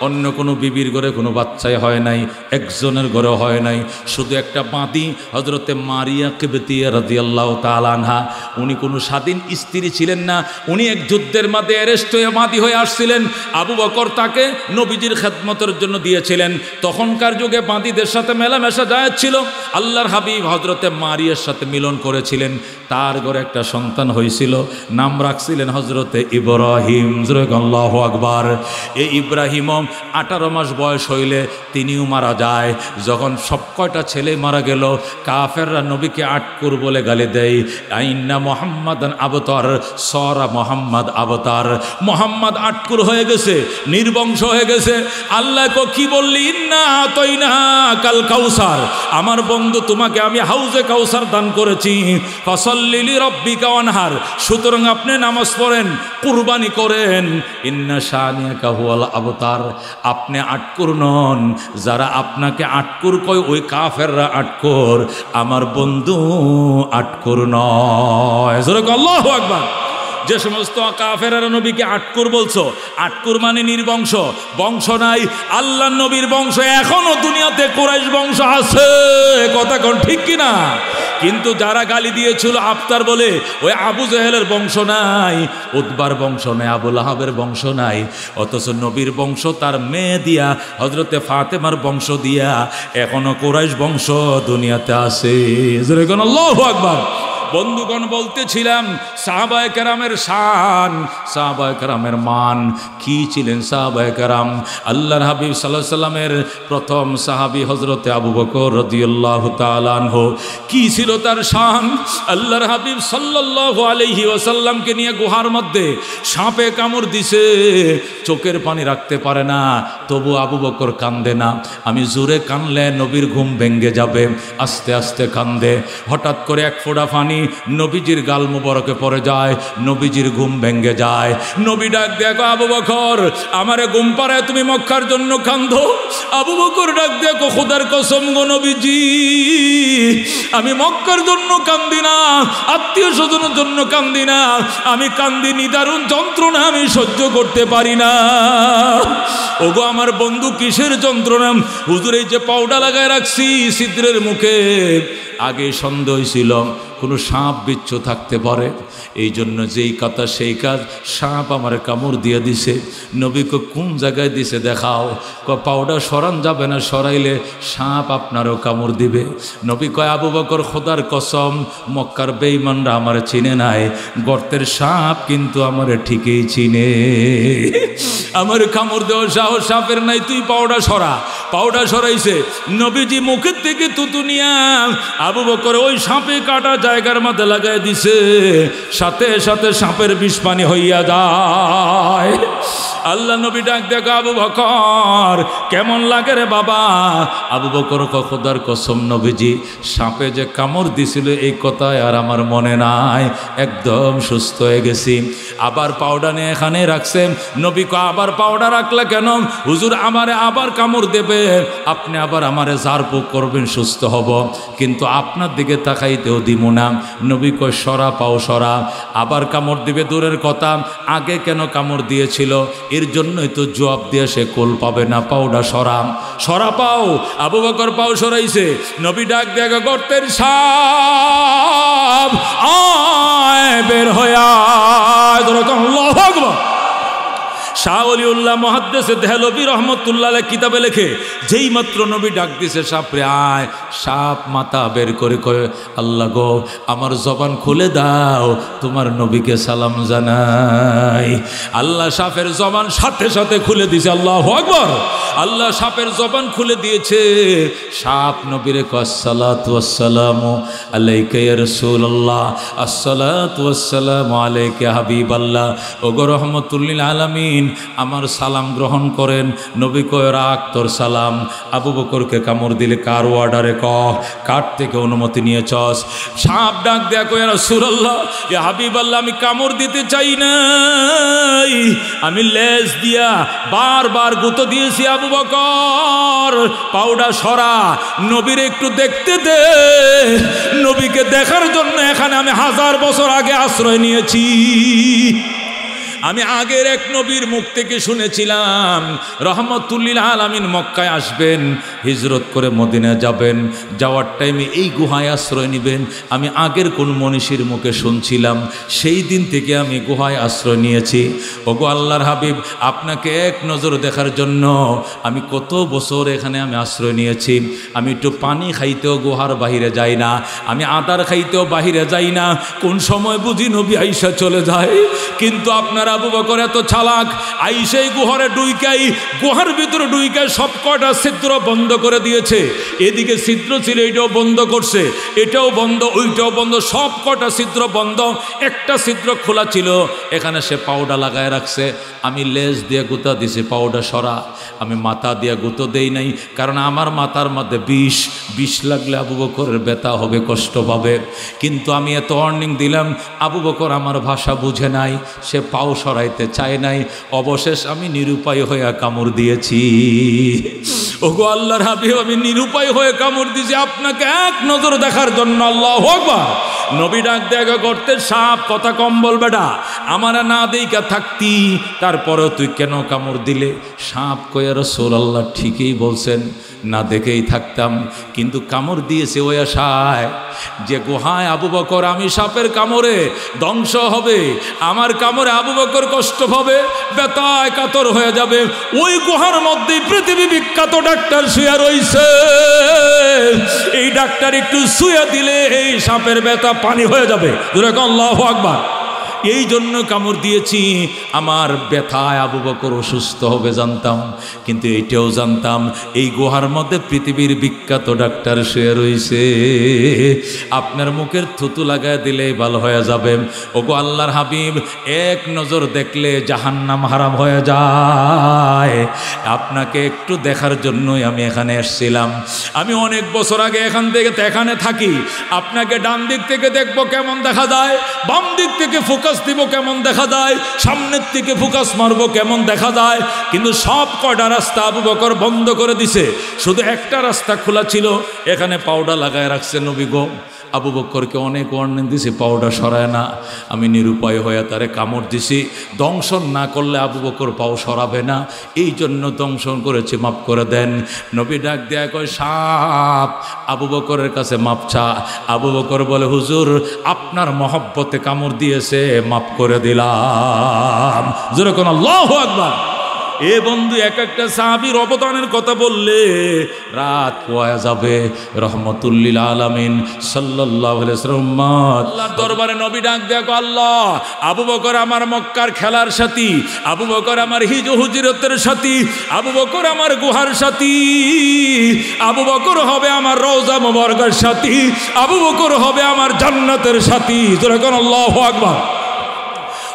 অন্য কোনো বিবির ঘরে কোনো বাচ্চাই হয় নাই, একজনের ঘরে হয় নাই। শুধু একটা বাঁদি হযরতে মারিয়া কিবতিয়া রাদিয়াল্লাহু তাআলা আনহা, উনি কোনো স্বাধীন স্ত্রী ছিলেন না, উনি এক যুদ্ধের মাঝে অ্যারেস্ট হয়ে বাঁদি হয়ে আসছিলেন। আবু বকর তাকে নবীজির খেদমতের জন্য দিয়েছিলেন। তখনকার যুগে বাঁদিদের সাথে মেলামেশা জায়েজ ছিল। আল্লাহর হাবিব হযরতে মারিয়ার সাথে মিলন করেছিলেন, তার ঘরে একটা সন্তান হয়েছিল, নাম রাখছিলেন হযরতে ইব্রাহিম। আল্লাহু আকবার। এই ইব্রাহিম 18 মাস বয়স হইলে তিনিও মারা যায়। যখন সব কয়টা ছেলে মারা গেল, কাফেররা নবীকে আটকুর বলে গালি দেয়। আইন্না মুহাম্মাদান আবতার, সরা মুহাম্মদ আবতার। মুহাম্মদ আটকুর হয়ে গেছে, নির্বংশ হয়ে গেছে। আল্লাহ কি বললি? ইন্না আতাইনা কাল কাউসার, আমার বন্ধু তোমাকে আমি হাউজে কাউসার দান করেছি। ফাসাল্লি লিরাব্বিকা ওয়ানহার, সুতরাং আপনি নামাজ পড়েন, কুরবানি করেন। ইন্না শানিয়াকা হুয়াল আবতার, আপনি আটকুর নন, যারা আপনাকে আটকুর কয় ওই কাফেররা আটকুর, আমার বন্ধু আটকুর নয়। আল্লাহু আকবার। যে সমস্ত কাফেররা নবীকে আটকুর বলছো, আটকুর মানে নির্বংশ, বংশ নাই। আল্লাহর নবীর বংশ এখনো দুনিয়াতে কুরাইশ বংশ আছে। কথা কোন ঠিক কিনা? কিন্তু যারা গালি দিয়েছিল আফতার বলে, ওই আবু জেহেলের বংশ নাই, উতবার বংশ নাই, আবু লাহাবের বংশ নাই। অথচ নবীর বংশ তার মেয়ে দিয়া, হযরতে ফাতেমার বংশ দিয়া এখনো কুরাইশ বংশ দুনিয়াতে আছে। আল্লাহু আকবার। বন্ধুগণ বলতেছিলাম সাহাবায়ে কেরামের শান, সাহাবায়ে কেরামের মান কি ছিলেন সাহাবায়ে কেরাম। আল্লাহর হাবিব সাল্লাল্লাহু আলাইহি সাল্লামের প্রথম সাহাবী হযরতে আবু বকর রাদিয়াল্লাহু তাআলা আনহু, কি ছিল তার শান। আল্লাহর হাবিব সাল্লাল্লাহু আলাইহি ওয়াসাল্লামকে নিয়ে গুহার মধ্যে সাপে কামড় দিছে, চোখের পানি রাখতে পারে না, তবু আবু বকর কান্দে না। আমি জোরে কানলে নবীর ঘুম ভেঙে যাবে, আস্তে আস্তে কান্দে। হঠাৎ করে এক ফোঁটা পানি নবীজির গাল মুবারকে পড়ে যায়, নবীজির ঘুম ভেঙে যায়। নবী ডাক দেখো আবু বকর, আমারে ঘুম পাড়ায় তুমি মক্কার জন্য কান্দো। আবু বকর ডাক দেখো খোদার কসম গো নবীজি, আমি মক্কার জন্য কান্দি না, আত্মীয় স্বজনের জন্য কান্দি না, আমি কান্দি নিদারুণ যন্ত্রণা আমি সহ্য করতে পারি না। ওগো আমার বন্ধু কিসের যন্ত্রণা? হুজুর এই যে পাউডার লাগায় রাখছি ছিদ্রের মুখে, আগে সন্দেহ ছিল কোনো সাপ বিচ্ছু থাকতে পারে, এই জন্য যেই কথা সেই কাজ, সাপ আমার কামড় দিয়ে দিছে। নবীকে কোন জায়গায় দিছে দেখাও। পাউডার সরান যাবে না, সরাইলে সাপ আপনারও কামড় দিবে। নবী কয় আবু বকর খোদার কসম, মক্কার বেঈমানরা আমার চিনে নাই, গর্তের সাপ কিন্তু আমার ঠিকই চিনে। আমার কামড় দেওয়া সাহস সাপের নাই, তুই পাউডার সরা। পাউডার সরাইছে, নবীজি মুখের থেকে তুতু নিয়া আবু বকর ওই সাপে কাটা জায়গার মধ্যে লাগাই দিছে, সাথে সাথে সাপের বিষ পানি হইয়া যায়। আল্লাহ নবী ডাক দেখো আবু বকর কেমন লাগে রে বাবা। আবু বকর খোদার কসম নবীজি, সাপে যে কামড় দিছিল এই কথায় আর আমার মনে নাই, একদম সুস্থ হয়ে গেছি। আবার পাউডার নিয়ে এখানে রাখছে। নবী কো আবার পাউডার রাখলে কেন? হুজুর আমারে আবার কামড় দেবে, আপনি আবার আমারে ঝাড়ফুঁক করবেন, সুস্থ হব, কিন্তু আপনার দিকে তাকাইতেও দিব না। নবী কয় সরা পাও সরা, আবার কামড় দিবে দূরের কথা, আগে কেন কামড় দিয়েছিল এর জন্যই তো জবাব দিয়ে সে কোল পাবে না। পাউডার সরা, সরা পাও। আবু বকর পাও সরাইছে। নবী ডাক দেখো গর্তের সাপ আয় বের হয়ে আয়। আল্লাহু আকবার। শাহ ওলিউল্লাহ মুহাদ্দিস দেহলভী রহমতুল্লাহ আলাইহি কিতাবে লেখে, যেই মাত্র নবী ডাক দিছে সাপরে আয়, সাপ মাথা বের করে কয় আল্লাহ গো আমার জবান খুলে দাও, তোমার নবীকে সালাম জানাই। আল্লাহ সাপের জবান সাথে সাথে খুলে দিয়েছে। আল্লাহু আকবার। আল্লাহ সাপের জবান খুলে দিয়েছে। সাপ নবীরে কয় আসসালাতু ওয়াসসালামু আলাইকা ইয়া রাসূলুল্লাহ, আসসালাতু ওয়াসসালামু আলাইকা ইয়া হাবিবাল্লাহ। ওগো রহমাতুল লিল আলামিন, আমার সালাম গ্রহণ করেন। নবী কয় রাখ তোর সালাম। আবু বকরকে কামড় দিলে কার অর্ডারে কার থেকে অনুমতি নিয়েছস? সাপ ডাক দেয়া কয় রাসূলুল্লাহ ইয়া হাবিবাল্লাহ, আমি কামড় দিতে চাই নাই, আমি লেজ দিয়া বারবার গুঁতো দিয়েছি। আবু বকর পাউডার সরা, নবীর একটু দেখতে দে। নবীকে দেখার জন্য এখানে আমি 1000 বছর আগে আশ্রয় নিয়েছি। আমি আগের এক নবীর মুখ থেকে শুনেছিলাম রহমতুল লিল আলামিন মক্কায় আসবেন, হিজরত করে মদিনা যাবেন, যাওয়ার টাইমে এই গুহায় আশ্রয় নেবেন। আমি আগের কোন মনীষীর মুখে শুনছিলাম, সেই দিন থেকে আমি গুহায় আশ্রয় নিয়েছি। ওগো আল্লাহর হাবিব, আপনাকে এক নজর দেখার জন্য আমি কত বছর এখানে আমি আশ্রয় নিয়েছি। আমি একটু পানি খাইতেও গুহার বাহিরে যাই না, আমি আদার খাইতেও বাহিরে যাই না। কোন সময় বুঝি নবী আইসা চলে যায়, কিন্তু আপনার আবু বকর এত চালাক, আইসাই গুহারে ডুইকাই, গুহার ভিতরে ডুইকাই সব কয়টা ছিদ্র বন্ধ করে দিয়েছে। এদিকে ছিদ্র ছিল এটাও বন্ধ করছে, এটাও বন্ধ, ওইটাও বন্ধ, সব কয়টা ছিদ্র বন্ধ, একটা ছিদ্র খোলা ছিল, এখানে সে পাউডার লাগায় রাখছে। আমি লেজ দিয়ে গুঁতা দিছি পাউডার সরা, আমি মাথা দিয়ে গুঁতো দেই নাই, কারণ আমার মাথার মধ্যে বিষ লাগলে আবু বকরের ব্যথা হবে, কষ্ট পাবে। কিন্তু আমি এত ওয়ার্নিং দিলাম, আবু বকর আমার ভাষা বুঝে নাই, সে পাও সরাইতে চায় নাই। অবশেষ আমি নিরুপায় হয়ে কামড় দিয়েছি। ওগো আল্লাহর হাবিব, আমি নিরুপায় হয়ে কামড় দিয়েছি আপনাকে এক নজর দেখার জন্য। আল্লাহু আকবার। নবী ডাক দেখা করতে, সাপ কথা কম বল বেটা, আমার না দেইকা থাকতি, তারপরেও তুই কেন কামড় দিলে? সাপ কয় রাসূলুল্লাহ ঠিকই বলছেন, না দেখেই থাকতাম, কিন্তু কামড় দিয়েছে ওই আশায় যে গুহায় আবু বকর আমি সাপের কামড়ে ধ্বংস হবে, আমার কামড়ে আবু বকর কষ্ট পাবে, ব্যথায় কাতর হয়ে যাবে। ওই গুহার মধ্যেই পৃথিবী বিখ্যাত ডাক্তার শুয়ে রইছে। এই ডাক্তার একটু শুয়ে দিলে এই সাপের ব্যথা পানি হয়ে যাবে। আল্লাহু আকবার। এই জন্য কামড় দিয়েছি, আমার ব্যথায় আবু বকর অসুস্থ হবে জানতাম, কিন্তু এইটাও জানতাম এই গুহার মধ্যে পৃথিবীর বিখ্যাত ডাক্তার শুয়ে রয়েছে, আপনার মুখের থুতু লাগায় দিলেই ভালো হয়ে যাবে। ওগো আল্লাহর হাবিব, এক নজর দেখলে জাহান্নাম হারাম হয়ে যায়। আপনাকে একটু দেখার জন্যই আমি এখানে এসেছিলাম। আমি অনেক বছর আগে এখান থেকে এখানে থাকি, আপনাকে ডান দিক থেকে দেখবো কেমন দেখা যায়, বাম দিক থেকে ফোকাস দিব কেমন দেখা যায়, সামনের থেকে ফোকাস মারবো কেমন দেখা যায়, কিন্তু সব কয়টা রাস্তা আবু বকর বন্ধ করে দিছে, শুধু একটা রাস্তা খোলা ছিল, এখানে পাউডার লাগায় রাখছে নবী গো। আবু বকরকে অনেক ওয়ার্নিং দিছি, পাউডার সরায় না। আমি নিরুপায় হয়ে তারে কামড় দিছি, দংশন না করলে আবু বকর পাও সরাবে না, এই জন্য দংশন করেছি, মাফ করে দেন। নবী ডাক দেয়া কয় সাপ, আবু বকরের কাছে মাপ চা। আবু বকর বলে হুজুর আপনার মহব্বতে কামড় দিয়েছে, মাফ করে দিলাম। জোরে কোন আল্লাহু আকবার। এ বন্ধু, এক একটা সাহাবীর অবদানের কথা বললে রাত পোয়া যাবে। রহমতুল্লিল আলামিন সাল্লাল্লাহু আলাইহি ওয়াসাল্লাম আল্লাহর দরবারে নবী ডাক দেখো, আল্লাহ আবু বকর আমার মক্কার খেলার সাথী, আবু বকর আমার হিজরতের সাথী, আবু বকর আমার গুহার সাথী, আবু বকর হবে আমার রওজা মুবারকের সাথী, আবু বকর হবে আমার জান্নাতের সাথী। জোরে কোন আল্লাহু আকবার।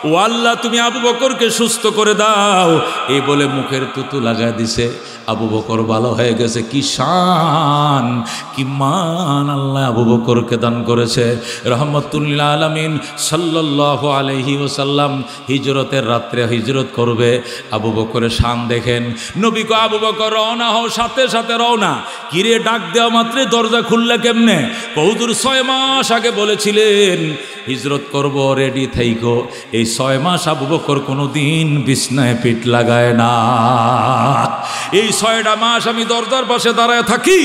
ও আল্লাহ তুমি আবু বকরকে সুস্থ করে দাও, এই বলে মুখের তুতু লাগায় দিছে। আবু বকর ভালো হয়ে গেছে। কি শান, কি মান আল্লাহ আবু বকরকে দান করেছে। রহমতুল্লিল আলামিন সাল্লাল্লাহু আলাইহি ওয়াসাল্লাম হিজরতের রাত্রে হিজরত করবে। আবু বকরের শান দেখেন। নবী কো আবু বকর রওনা হও, সাথে সাথে রওনা। কিরে ডাক দেওয়া মাত্রে দরজা খুললে কেমনে? বহুদূর 6 মাস আগে বলেছিলেন হিজরত করব, রেডি থাইকো। এই 6 মাস আবু বকর কোনোদিন বিছনায় পিঠ লাগায় না। এই 6টা মাস আমি দরজার পাশে দাঁড়ায় থাকি।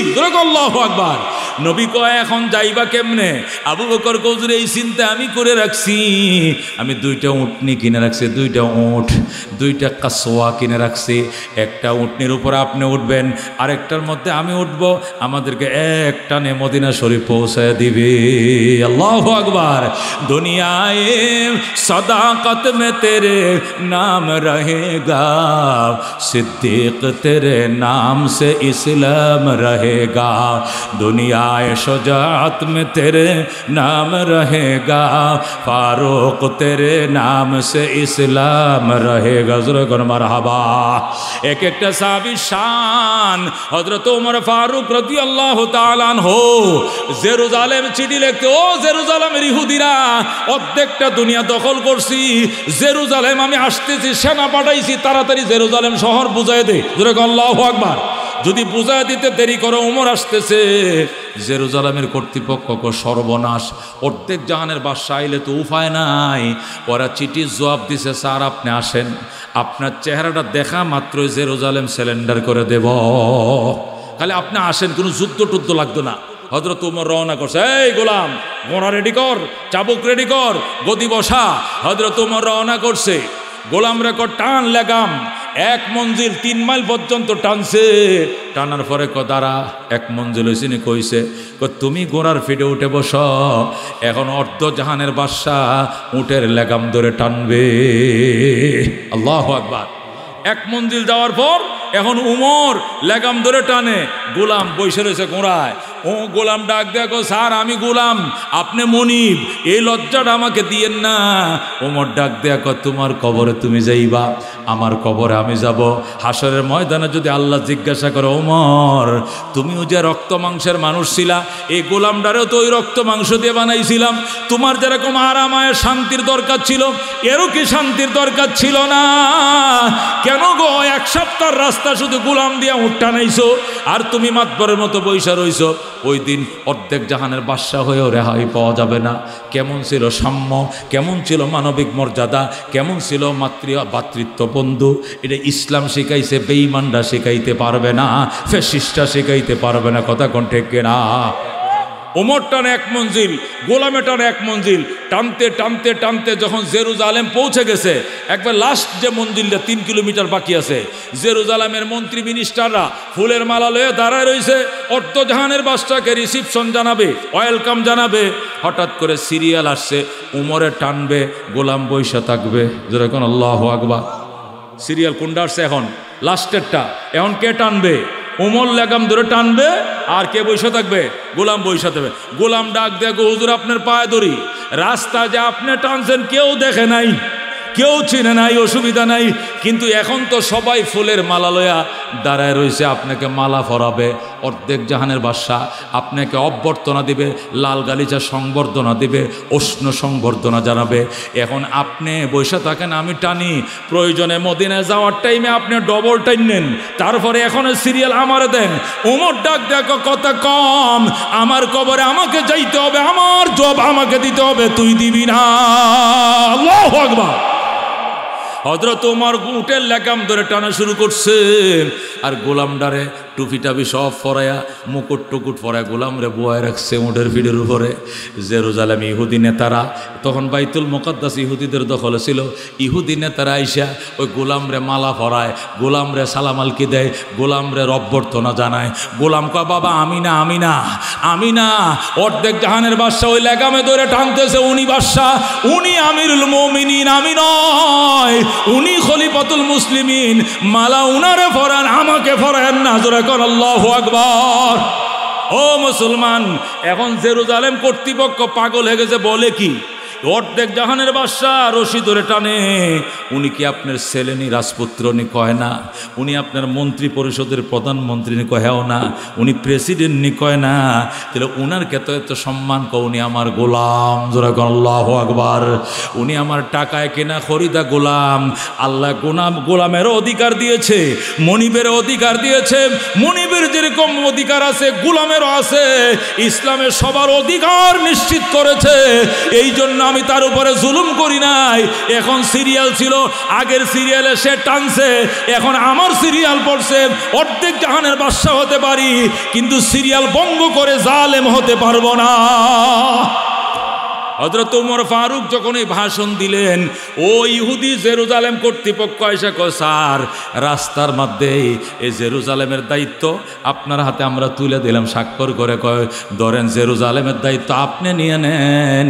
আল্লাহু আকবার। নবী কয় এখন যাইবা কেমনে? আবু বকর কৌজুর এই চিন্তা আমি করে রাখছি, আমি 2টা উটনি কিনে রাখছি, 2টা উট, 2টা কাসওয়া কিনে রাখছি। একটা উটনির উপরে আপনি উঠবেন, আরেকটার মধ্যে আমি উঠব, আমাদেরকে এক টানে মদিনা শরীফ পৌঁছায় দিবে। আল্লাহু আকবার। दुनियाए सदाकत में तेरे नाम रहेगा, सिद्दीक तेरे नाम से इस्लाम रहेगा, दुनियाए शुजाअत में तेरे नाम रहेगा, फारूक तेरे नाम से इस्लाम रहेगा। ज़रूर मरहबा। एक एक साहबी शान हजरत उमर फारूक रज़ियल्लाहु ताआला अन्हु जेरूजालेम चिठी लिखते, ओ जेरूजालेमेर ইহুদিরা অর্ধেকটা দুনিয়া দখল করছি, জেরুজালেম আমি আসতেছি, সেনা পাঠাইছি, তাড়াতাড়ি জেরুজালেম শহর বুঝাই দে। জোরে আল্লাহু আকবার। যদি বুঝাই দিতে দেরি করো, উমর আসতেছে। জেরুজালেমের কর্তৃপক্ষ সর্বনাশ, অর্ধেক জাহানের বাদশা আইলে তো উপায় নাই। ওরা চিঠির জবাব দিছে, স্যার আপনি আসেন, আপনার চেহারাটা দেখা মাত্রই জেরুজালেম সিলিন্ডার করে দেব, খালি আপনি আসেন, কোনো যুদ্ধ টুদ্ধ লাগতো না। হযরত উমর রওনা করছে, এই গোলাম ঘোড়া রেডি কর, চাবুক রেডি কর, গদি বসা। হযরত উমর রওনা করছে, গোলাম রেকর্ড টান লাগাম, 1 মঞ্জিল 3 মাইল পর্যন্ত টানছে। টানার পরে দাঁড়া, 1 মঞ্জিল হয়েছে নি, কইছে তুমি ঘোড়ার ফিটে উঠে বস, এখন অর্ধ জাহানের বাদশা উটের লেগাম ধরে টানবে। আল্লাহু আকবার। 1 মঞ্জিল যাওয়ার পর এখন উমর লেগাম ধরে টানে, গোলাম বসে রয়েছে ঘোড়ায়। ও গোলাম ডাক দেখো, স্যার আমি গোলাম, আপনি মনিব, এই লজ্জাটা আমাকে দিয়েন না। ওমর ডাক দেখো, তোমার কবরে তুমি যাইবা, আমার কবরে আমি যাব। হাসরের ময়দানে যদি আল্লাহ জিজ্ঞাসা করে, ওমর তুমিও যে রক্ত মাংসের মানুষ ছিলা, এই গোলামটারেও তো ওই রক্ত মাংস দিয়ে বানাইছিলাম, তোমার যেরকম আরামায় শান্তির দরকার ছিল, এরও কি শান্তির দরকার ছিল না? কেন গো 1 সপ্তাহ রাস্তা শুধু গোলাম দিয়া উঠটা নাইছো আর তুমি মাতবরের মতো বৈশা রইছো। ওই দিন অর্ধেক জাহানের বাদশা হয়েও রেহাই পাওয়া যাবে না। কেমন ছিল সাম্য, কেমন ছিল মানবিক মর্যাদা, কেমন ছিল ভাতৃত্ব বন্ধু, এটা ইসলাম শিখাইছে, বেঈমানরা শিখাইতে পারবে না, ফ্যাসিস্টরা শিখাইতে পারবে না। কথা কোন ঠিক কিনা? ওমর টানে 1 মঞ্জিল, গোলামে টানে 1 মঞ্জিল, টানতে টানতে টানতে যখন জেরুজালেম পৌঁছে গেছে, একবার লাস্ট যে মঞ্জিলটা 3 কিলোমিটার বাকি আছে, জেরুজালেমের মন্ত্রী মিনিস্টাররা ফুলের মালা লয়ে দাঁড়ায় রয়েছে, অর্ধজাহানের বাদশাকে রিসিপশন জানাবে, ওয়েলকাম জানাবে। হঠাৎ করে সিরিয়াল আসছে, উমরে টানবে, গোলাম বৈশা থাকবে। যেরকম আল্লাহু আকবার। সিরিয়াল কোনটা আসছে? এখন লাস্টেরটা। এখন কে টানবে? উমর লাগাম ধরে টানবে, আর কে বৈশা থাকবে? গোলাম বৈশা থাকবে। গোলাম ডাক দেখো, হুজুর আপনার পায়ে ধরি, রাস্তা যে আপনি টানছেন কেউ দেখে নাই, কেউ চিনে নাই, অসুবিধা নাই, কিন্তু এখন তো সবাই ফুলের মালা লয়া দাঁড়ায় রয়েছে, আপনাকে মালা পরাবে। অর্ধেক জাহানের বাদশা আপনাকে অভ্যর্থনা দিবে, লাল গালিচা সংবর্ধনা দিবে, উষ্ণ সংবর্ধনা জানাবে। এখন আপনি বৈশা থাকেন, আমি টানি, প্রয়োজনে মদিনায় যাওয়ার টাইমে আপনি ডবল টাইম নেন, তারপরে এখন সিরিয়াল আমারে দেন। ওমর ডাক দেখো, কথা কম, আমার কবরে আমাকে যাইতে হবে, আমার জব আমাকে দিতে হবে, তুই দিবি না। আল্লাহু আকবার। হযরত ওমর উটের লাগাম ধরে টানা শুরু করছে, আর গোলামডারে টুপি টাপি সব ফরায়া, মুকুট টুকুট ফরায়া গোলাম রে বয়ায় রাখছে উটের ভিড়ের উপরে। জেরুজালেম ইহুদি নেতারা, তখন বাইতুল মুকাদ্দাস ইহুদিদের দখলে ছিল, ইহুদি নেতারা আইসা ওই গোলাম রে মালা ফরায়, গোলাম রে সালাম আলকি দেয়, গোলাম রে অভ্যর্থনা জানায়। গোলাম কয়, বাবা আমি না, আমি না, আমি না। অর্ধেক জাহানের বাদশা ওই লাগামে ধরে টানতেছে, উনি বাদশা, উনি আমিরুল মুমিনিন, আমি নয়, উনি খলিফাতুল মুসলিমিন, মালা উনারে ফরান, আমাকে ফরান না। জোরে কর আল্লাহু আকবার। ও মুসলমান, এখন জেরুজালেম কর্তৃপক্ষ পাগল হয়ে গেছে। বলে কি? অর্ধেক জাহানের বাদশা রশি ধরে টানে। উনি কি আপনার ছেলেনি, রাজপুত্র নি? কয় না। উনি আপনার মন্ত্রী পরিষদের প্রধানমন্ত্রী নি? কহেও না। উনি প্রেসিডেন্ট নি? কয় না। তাহলে উনার কে তো এত সম্মান? কো উনি আমার গোলাম। জোরে কর আল্লাহু আকবার। উনি আমার টাকায় কেনা খরিদা গোলাম। আল্লাহ গোলামেরও অধিকার দিয়েছে, মনিবেরও অধিকার দিয়েছে। মনিবের যেরকম অধিকার আছে, গোলামেরও আছে। ইসলামের সবার অধিকার নিশ্চিত করেছে, এই জন্য আমি তার উপরে জুলুম করি নাই। এখন সিরিয়াল ছিল, আগের সিরিয়ালে সে টানছে, এখন আমার সিরিয়াল পড়ছে। অর্ধেক জাহানের বাদশা হতে পারি, কিন্তু সিরিয়াল ভঙ্গ করে জালেম হতে পারবো না। হযরত ওমর ফারুক যখন এই ভাষণ দিলেন, ও ইহুদি জেরুজালেম কর্তৃপক্ষ এসে কয়, স্যার রাস্তার মধ্যে এই জেরুজালেমের দায়িত্ব আপনার হাতে আমরা তুলে দিলাম, স্বাক্ষর করে কয়, ধরেন জেরুজালেমের দায়িত্ব আপনি নিয়ে নেন।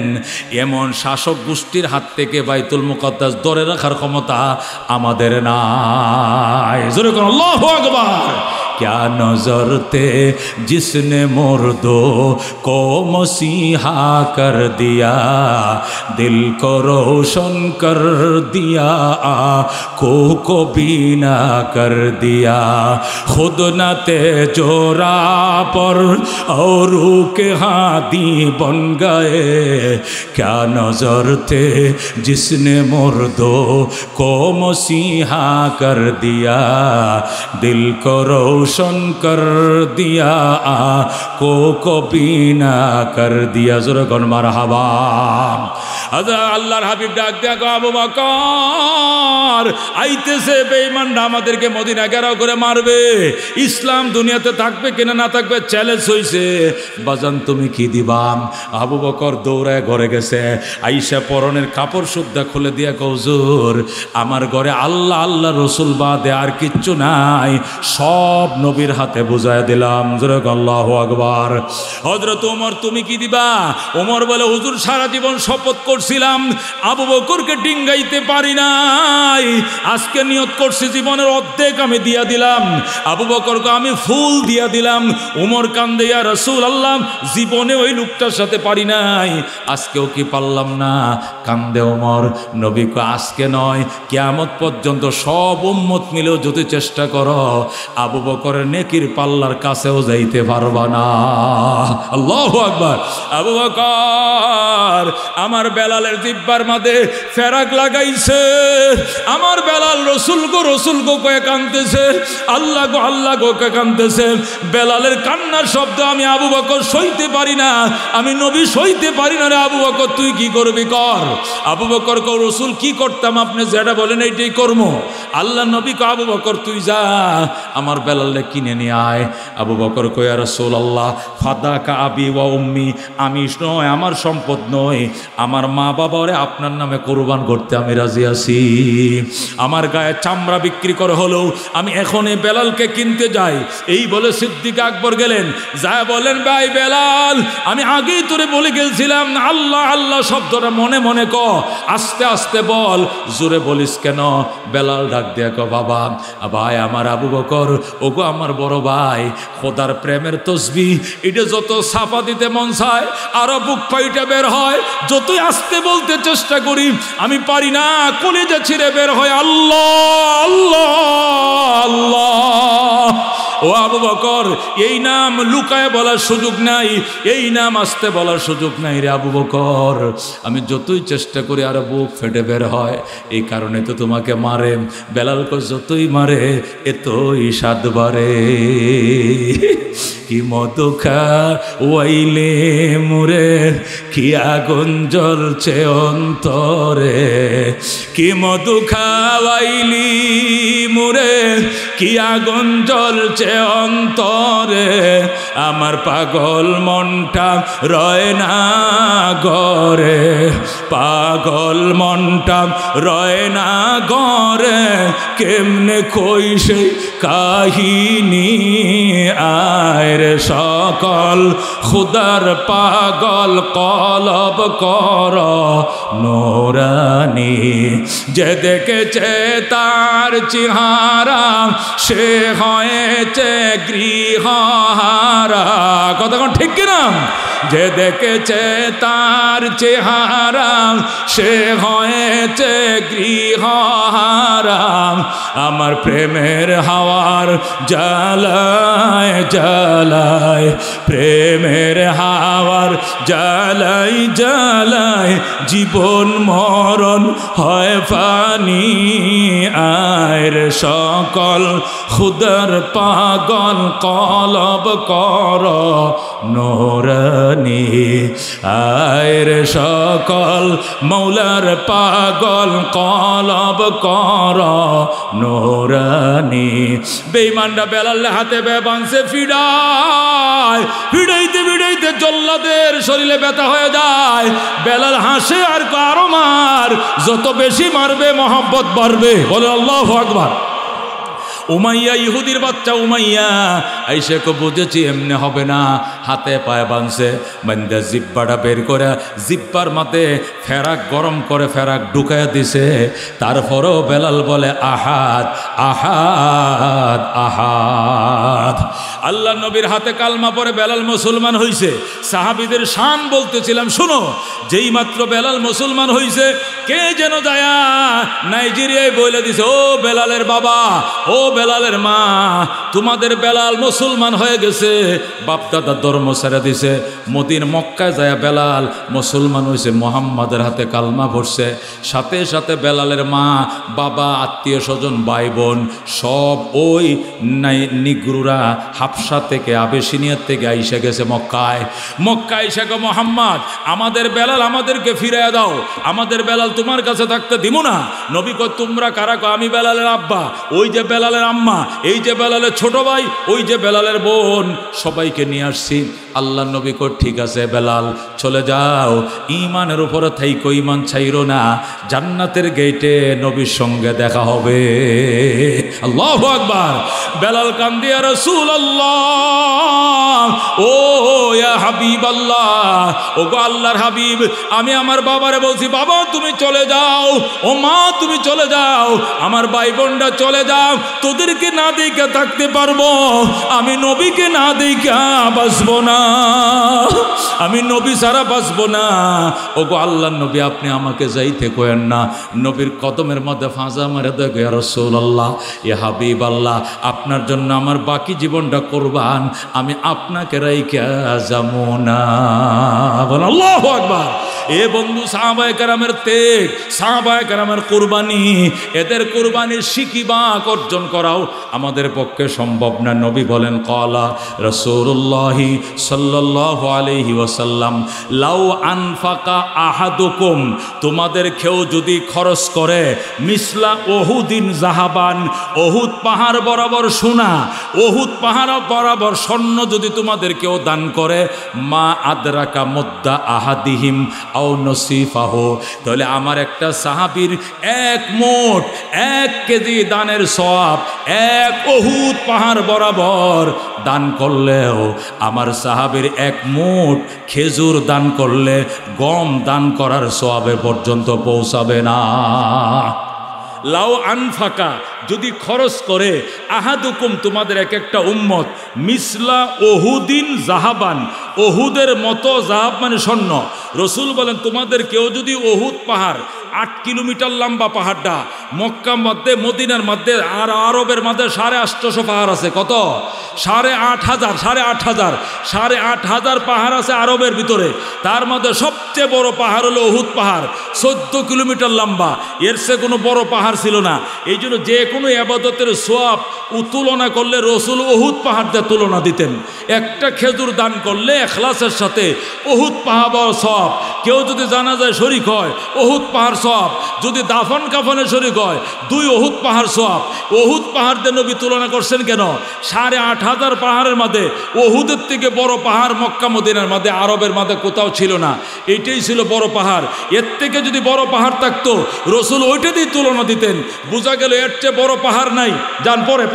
এমন শাসক গোষ্ঠীর হাত থেকে বাইতুল মুকাদ্দাস ধরে রাখার ক্ষমতা আমাদের নাই। জোরে কোন আল্লাহু আকবার। क्या नजर थे जिसने मुर्दो को मसीहा कर दिया, दिल को रोशन कर दिया, आँखों को बीना कर दिया, खुद न थे जोरा पर और के हादी बन गए। क्या नजर थे जिसने मुर्दो को मसीहा कर दिया, दिल को रोशन कर दिया, आँखों को बीना कर दिया। जोरे कौन मरहबा। আল্লাহর হাবিব ডাক দেখো, আবু বকর আইতেছে, বেঈমানরা আমাদেরকে মদিনা ঘেরাও করে মারবে, ইসলাম দুনিয়াতে থাকবে কিনা না থাকবে চ্যালেঞ্জ হইছে, বাজান তুমি কি দিবা? আবু বকর দৌড়ায় ঘরে গেছে, আইসা পরনের কাপড় সুদ্ধা খুলে দিয়া কও, হুজুর আমার ঘরে আল্লাহ আল্লাহ রসুল বাদে আর কিচ্ছু নাই, সব নবীর হাতে বুঝায় দিলাম। জোরে আল্লাহু আকবার। হযরত ওমর তুমি কি দিবা? ওমর বলে, হুজুর সারা জীবন শপথ করছিলাম আবু বকরকে ডিঙ্গাইতে পারি নাই, আজকে নিয়ত করছি জীবনের অর্ধেক আমি দিয়া দিলাম, আবু বকরকে আমি ফুল দিয়া দিলাম। ওমর কান্দে, ইয়া রাসূলুল্লাহ জীবনে ওই লোকটার সাথে পারি নাই, আজকেও কি পারলাম না? কান্দে ওমর। নবী কয়, আজকে নয়, কিয়ামত পর্যন্ত সব উম্মত মিলেও যদি চেষ্টা করো আবু বকরের নেকির পাল্লার কাছেও যাইতে পারবা না। আল্লাহু আকবার। আবু বকর আমার বেলা বেলালের জিব্বার মাঝে ফেরাক লাগাইছে। আমার বেলাল রসুল গো কয়ে কাঁদতেছে, আল্লাহ গো কয়ে কাঁদতেছে। বেলালের কান্নার শব্দ আমি আবু বকর সইতে পারি না, আমি নবী সইতে পারি না রে আবু বকর, তুই কি করবি কর। আবু বকর কো রসুল কি করতাম, আপনি যেটা বলেন এইটাই করবো। আল্লাহ নবী কো আবু বকর তুই যা আমার বেলালে কিনে নিয়ে আয়। আবু বকর কয়া রাসূলুল্লাহ ফাদাকা আবি ওয়া উম্মি, আমি নয়, আমার সম্পদ নয়, আমার মা বাবারে আপনার নামে কোরবান করতে আমি রাজি আছি। আমার গায়ে চামড়া বিক্রি করে হলেও আমি এখন এই বেলালকে কিনতে যাই। এই বলে সিদ্দিক আকবর গেলেন, যা বলেন ভাই বেলাল, আমি আগেই তোরে বলে গেছিলাম আল্লাহ আল্লাহ শব্দটা মনে মনে ক, আস্তে আস্তে বল, জোরে বলিস কেন। বেলাল ডাক দিয়ে কো বাবা ভাই আমার আবু বকর, ওগো আমার বড় ভাই, খোদার প্রেমের তসবিহ এটা যত ছাপা দিতে মন চায় আরো বুক ফাইটা বের হয়, যতই আস্তে বলতে চেষ্টা করি আমি পারি না, কলিজা ছিঁড়ে বের হয় আল্লাহ আল্লাহ আল্লাহ। ও আবু বকর, এই নাম লুকায় বলার সুযোগ নাই, এই নাম আস্তে বলার সুযোগ নাই রে আবু বকর, আমি যতই চেষ্টা করি আরো বুক ফেটে বের হয়, এই কারণে তো তোমাকে মারে। বেলালকে যতই মারে এতই স্বাদ বাড়ে। কি মধু খাওয়াইলে মুরে, কি আগুন জ্বলছে অন্তরে, কি মধু খাওয়াইলি মুরে, কি আগুন জ্বলছে অন্তরে, আমার পাগল মনটা রয় না ঘরে, পাগল মনটা রয় না ঘরে, কেমনে কই সেই কাহিনী আয় রে সকল খুদার পাগল কলব কর নোরানি, যে দেখেছে তার চেহারা সে হয়েছে গৃহহারা। কতক্ষণ ঠিক কিনা? যে দেখেছে তার চেহারা সে হয়েছে গৃহহারা, আমার প্রেমের হাওয়ার জ্বালায় জ্বালায়, প্রেমের হাওয়ার জ্বালায় জ্বালায়, জীবন মরণ হয় পানি আয়ের সকল খুদার পাগল কলব কর নোরানি, আয়ের সকল মৌলার পাগল কলব কর নোরানি। বেঈমানরা বেলালের হাতে বাঁধছে ফিডায়, ফিডাইতে ফিডাইতে জল্লাদের শরীরে ব্যথা হয়ে যায়। বেলাল হাসে আর কারো মার, যত বেশি মারবে মহব্বত বাড়বে। বলে আল্লাহু আকবার। উমাইয়া ইহুদির বাচ্চা উমাইয়া আইসে কো বুঝেছি এমনি হবে না, হাতে পায়ে বাঁধছে, বান্ধা জিব্বাটা বের করে জিব্বার মাতে ফেরাক গরম করে ফেরাক ঢুকাইয়া দিছে। তারপরও বেলাল বলে আহাদ আহাদ আহাদ। আল্লাহ নবীর হাতে কালমা পরে বেলাল মুসলমান হইছে। সাহাবীদের শান বলতেছিলাম, শুনো, যেই মাত্র বেলাল মুসলমান হইছে কে যেন যায়া নাইজেরিয়ায় বলে দিছে, ও বেলালের বাবা, ও বেলালের মা, তোমাদের বেলাল মুসলমান হয়ে গেছে, বাপদাদা ধর্ম ছেড়ে দিছে। মদিনা মক্কায় যায় বেলাল মুসলমান হয়েছে, মোহাম্মদের হাতে কালমা পড়ছে। সাথে সাথে বেলালের মা বাবা আত্মীয় স্বজন ভাই বোন সব ওই নিগ্রুরা হাফসা থেকে আবেসিনিয়ার থেকে আইসা গেছে মক্কায়। মক্কায় আইসা গো মোহাম্মদ আমাদের বেলাল আমাদেরকে ফিরাইয়া দাও, আমাদের বেলাল তোমার কাছে থাকতে দিব না। নবী কয় তোমরা কারা? কয় আমি বেলালের আব্বা, ওই যে বেলালের আম্মা, এই যে বেলালের ছোট ভাই, ওই যে বেলালের বোন, সবাইকে নিয়ে আসছি। আল্লাহ নবী কয় ঠিক আছে বেলাল চলে যাও, ইমানের উপরে থাইকো, ইমান ছাইরো না, জান্নাতের গেটে নবীর সঙ্গে দেখা হবে। আল্লাহু আকবার। বেলাল কান্দিয়া রাসূলুল্লাহ, ও ইয়া হাবিবাল্লাহ, ও গো আল্লাহর হাবিব, আমি আমার বাবারে বলছি বাবা তুমি চলে যাও, ও মা তুমি চলে যাও, আমার ভাই বোনরা চলে যাও, তোদেরকে না দেখে থাকতে পারবো, আমি নবীকে না দেখে বাঁচবো না, আমি নবী ছাড়া বাঁচবো না। ও গো আল্লাহর নবী আপনি আমাকে যাইতে কয়েন না। নবীর কদমের মধ্যে ফাঁসা মারে দেখো ইয়া রাসূলুল্লাহ, ইয়া হাবিবাল্লাহ, আপনার জন্য আমার বাকি জীবনটা কোরবান, আমি আপনাকে রাইখা যাবো না। বলেন আল্লাহু আকবার। এ বন্ধু সাহাবায়ে কেরামের ত্যাগ, সাহাবায়ে কেরামের কুরবানি, এদের কুরবানির শিকিবাক অর্জন করাও আমাদের পক্ষে সম্ভব না। নবী বলেন ক্বালা রাসূলুল্লাহি সাল্লাল্লাহু আলাইহি ওয়াসাল্লাম লাউ আনফাকা আহাদুকুম, তোমাদের কেউ যদি খরচ করে মিসলা উহুদিন যাহাবান, উহুদ পাহাড় বরাবর সোনা, উহুদ পাহাড় বরাবর স্বর্ণ যদি তোমাদের কেউ দান করে, মা আদরাকা মুদ্দা আহাদিহিম আও নসিফাহু, তাহলে আমার একটা সাহাবীর এক মোট 1 কেজি দানের সওয়াব, এক উহুদ পাহাড় বরাবর দান করলেও আমার সাহাবীর এক মোট খেজুর দান করলে গম দান করার সওয়াবে পর্যন্ত পৌঁছাবে না। লাউ আনফাকা, যদি খরচ করে, আহাদুকুম, তোমাদের এক একটা উম্মত, মিসলা উহুদিন যাহাবান, উহুদের মতো, যাহাব মানে স্বর্ণ। রসুল বলেন তোমাদের কেউ যদি উহুদ পাহাড় 8 কিলোমিটার লম্বা পাহাড়টা, মক্কার মধ্যে মদিনার মধ্যে আর আরবের মধ্যে 850 পাহাড় আছে, কত 8,500 পাহাড় আছে আরবের ভিতরে। তার মধ্যে সবচেয়ে বড় পাহাড় হলো উহুদ পাহাড়, 14 কিলোমিটার লম্বা, এর চেয়ে কোনো বড় পাহাড় ছিল না। এই জন্য যে কোনো ইবাদতের সওয়াব তুলনা করলে রসুল উহুদ পাহাড় দিয়ে তুলনা দিতেন। একটা খেজুর দান করলে ইখলাসের সাথে উহুদ পাহাড় সওয়াব। কেউ যদি জানাজায় শরীক হয় উহুদ পাহাড় সওয়াব, যদি দাফন কাফনে শরীক হয় 2 উহুদ পাহাড় সওয়াব। উহুদ পাহাড় দিয়ে নবী তুলনা করছেন কেন? 8,500 পাহাড়ের মধ্যে উহুদের থেকে বড় পাহাড় মক্কা মদিনার মধ্যে আরবের মধ্যে কোথাও ছিল না, এইটাই ছিল বড় পাহাড়। এর থেকে যদি বড় পাহাড় থাকতো রসুল ওইটা দিয়ে তুলনা দিতেন। বোঝা গেল এর চেয়ে বড় পাহাড় নাই। যান পরে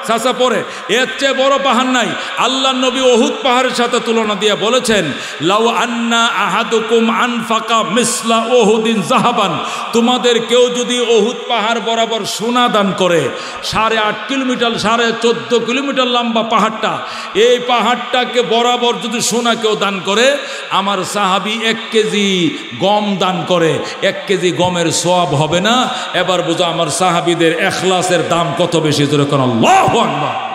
চাচা পরে, এর চেয়ে বড় পাহাড় নাই। আল্লাহ নবী উহুদ পাহাড়ের সাথে তুলনা দিয়ে বলেছেন লাউ আন্না আহাদুকুম আনফাকা মিসলা উহুদিন যাহাবান, তোমাদের কেউ যদি উহুদ পাহাড় বরাবর সোনা দান করে, 8.5 কিলোমিটার 14.5 কিলোমিটার লম্বা পাহাড়টা, এই পাহাড়টাকে বরাবর যদি সোনা কেউ দান করে, আমার সাহাবী 1 কেজি গম দান করে, 1 কেজি গমের সওয়াব হবে না। এবার বুঝো আমার সাহাবীদের ইখলাসের দাম কত বেশি। যেরকম আল্লাহু আকবার।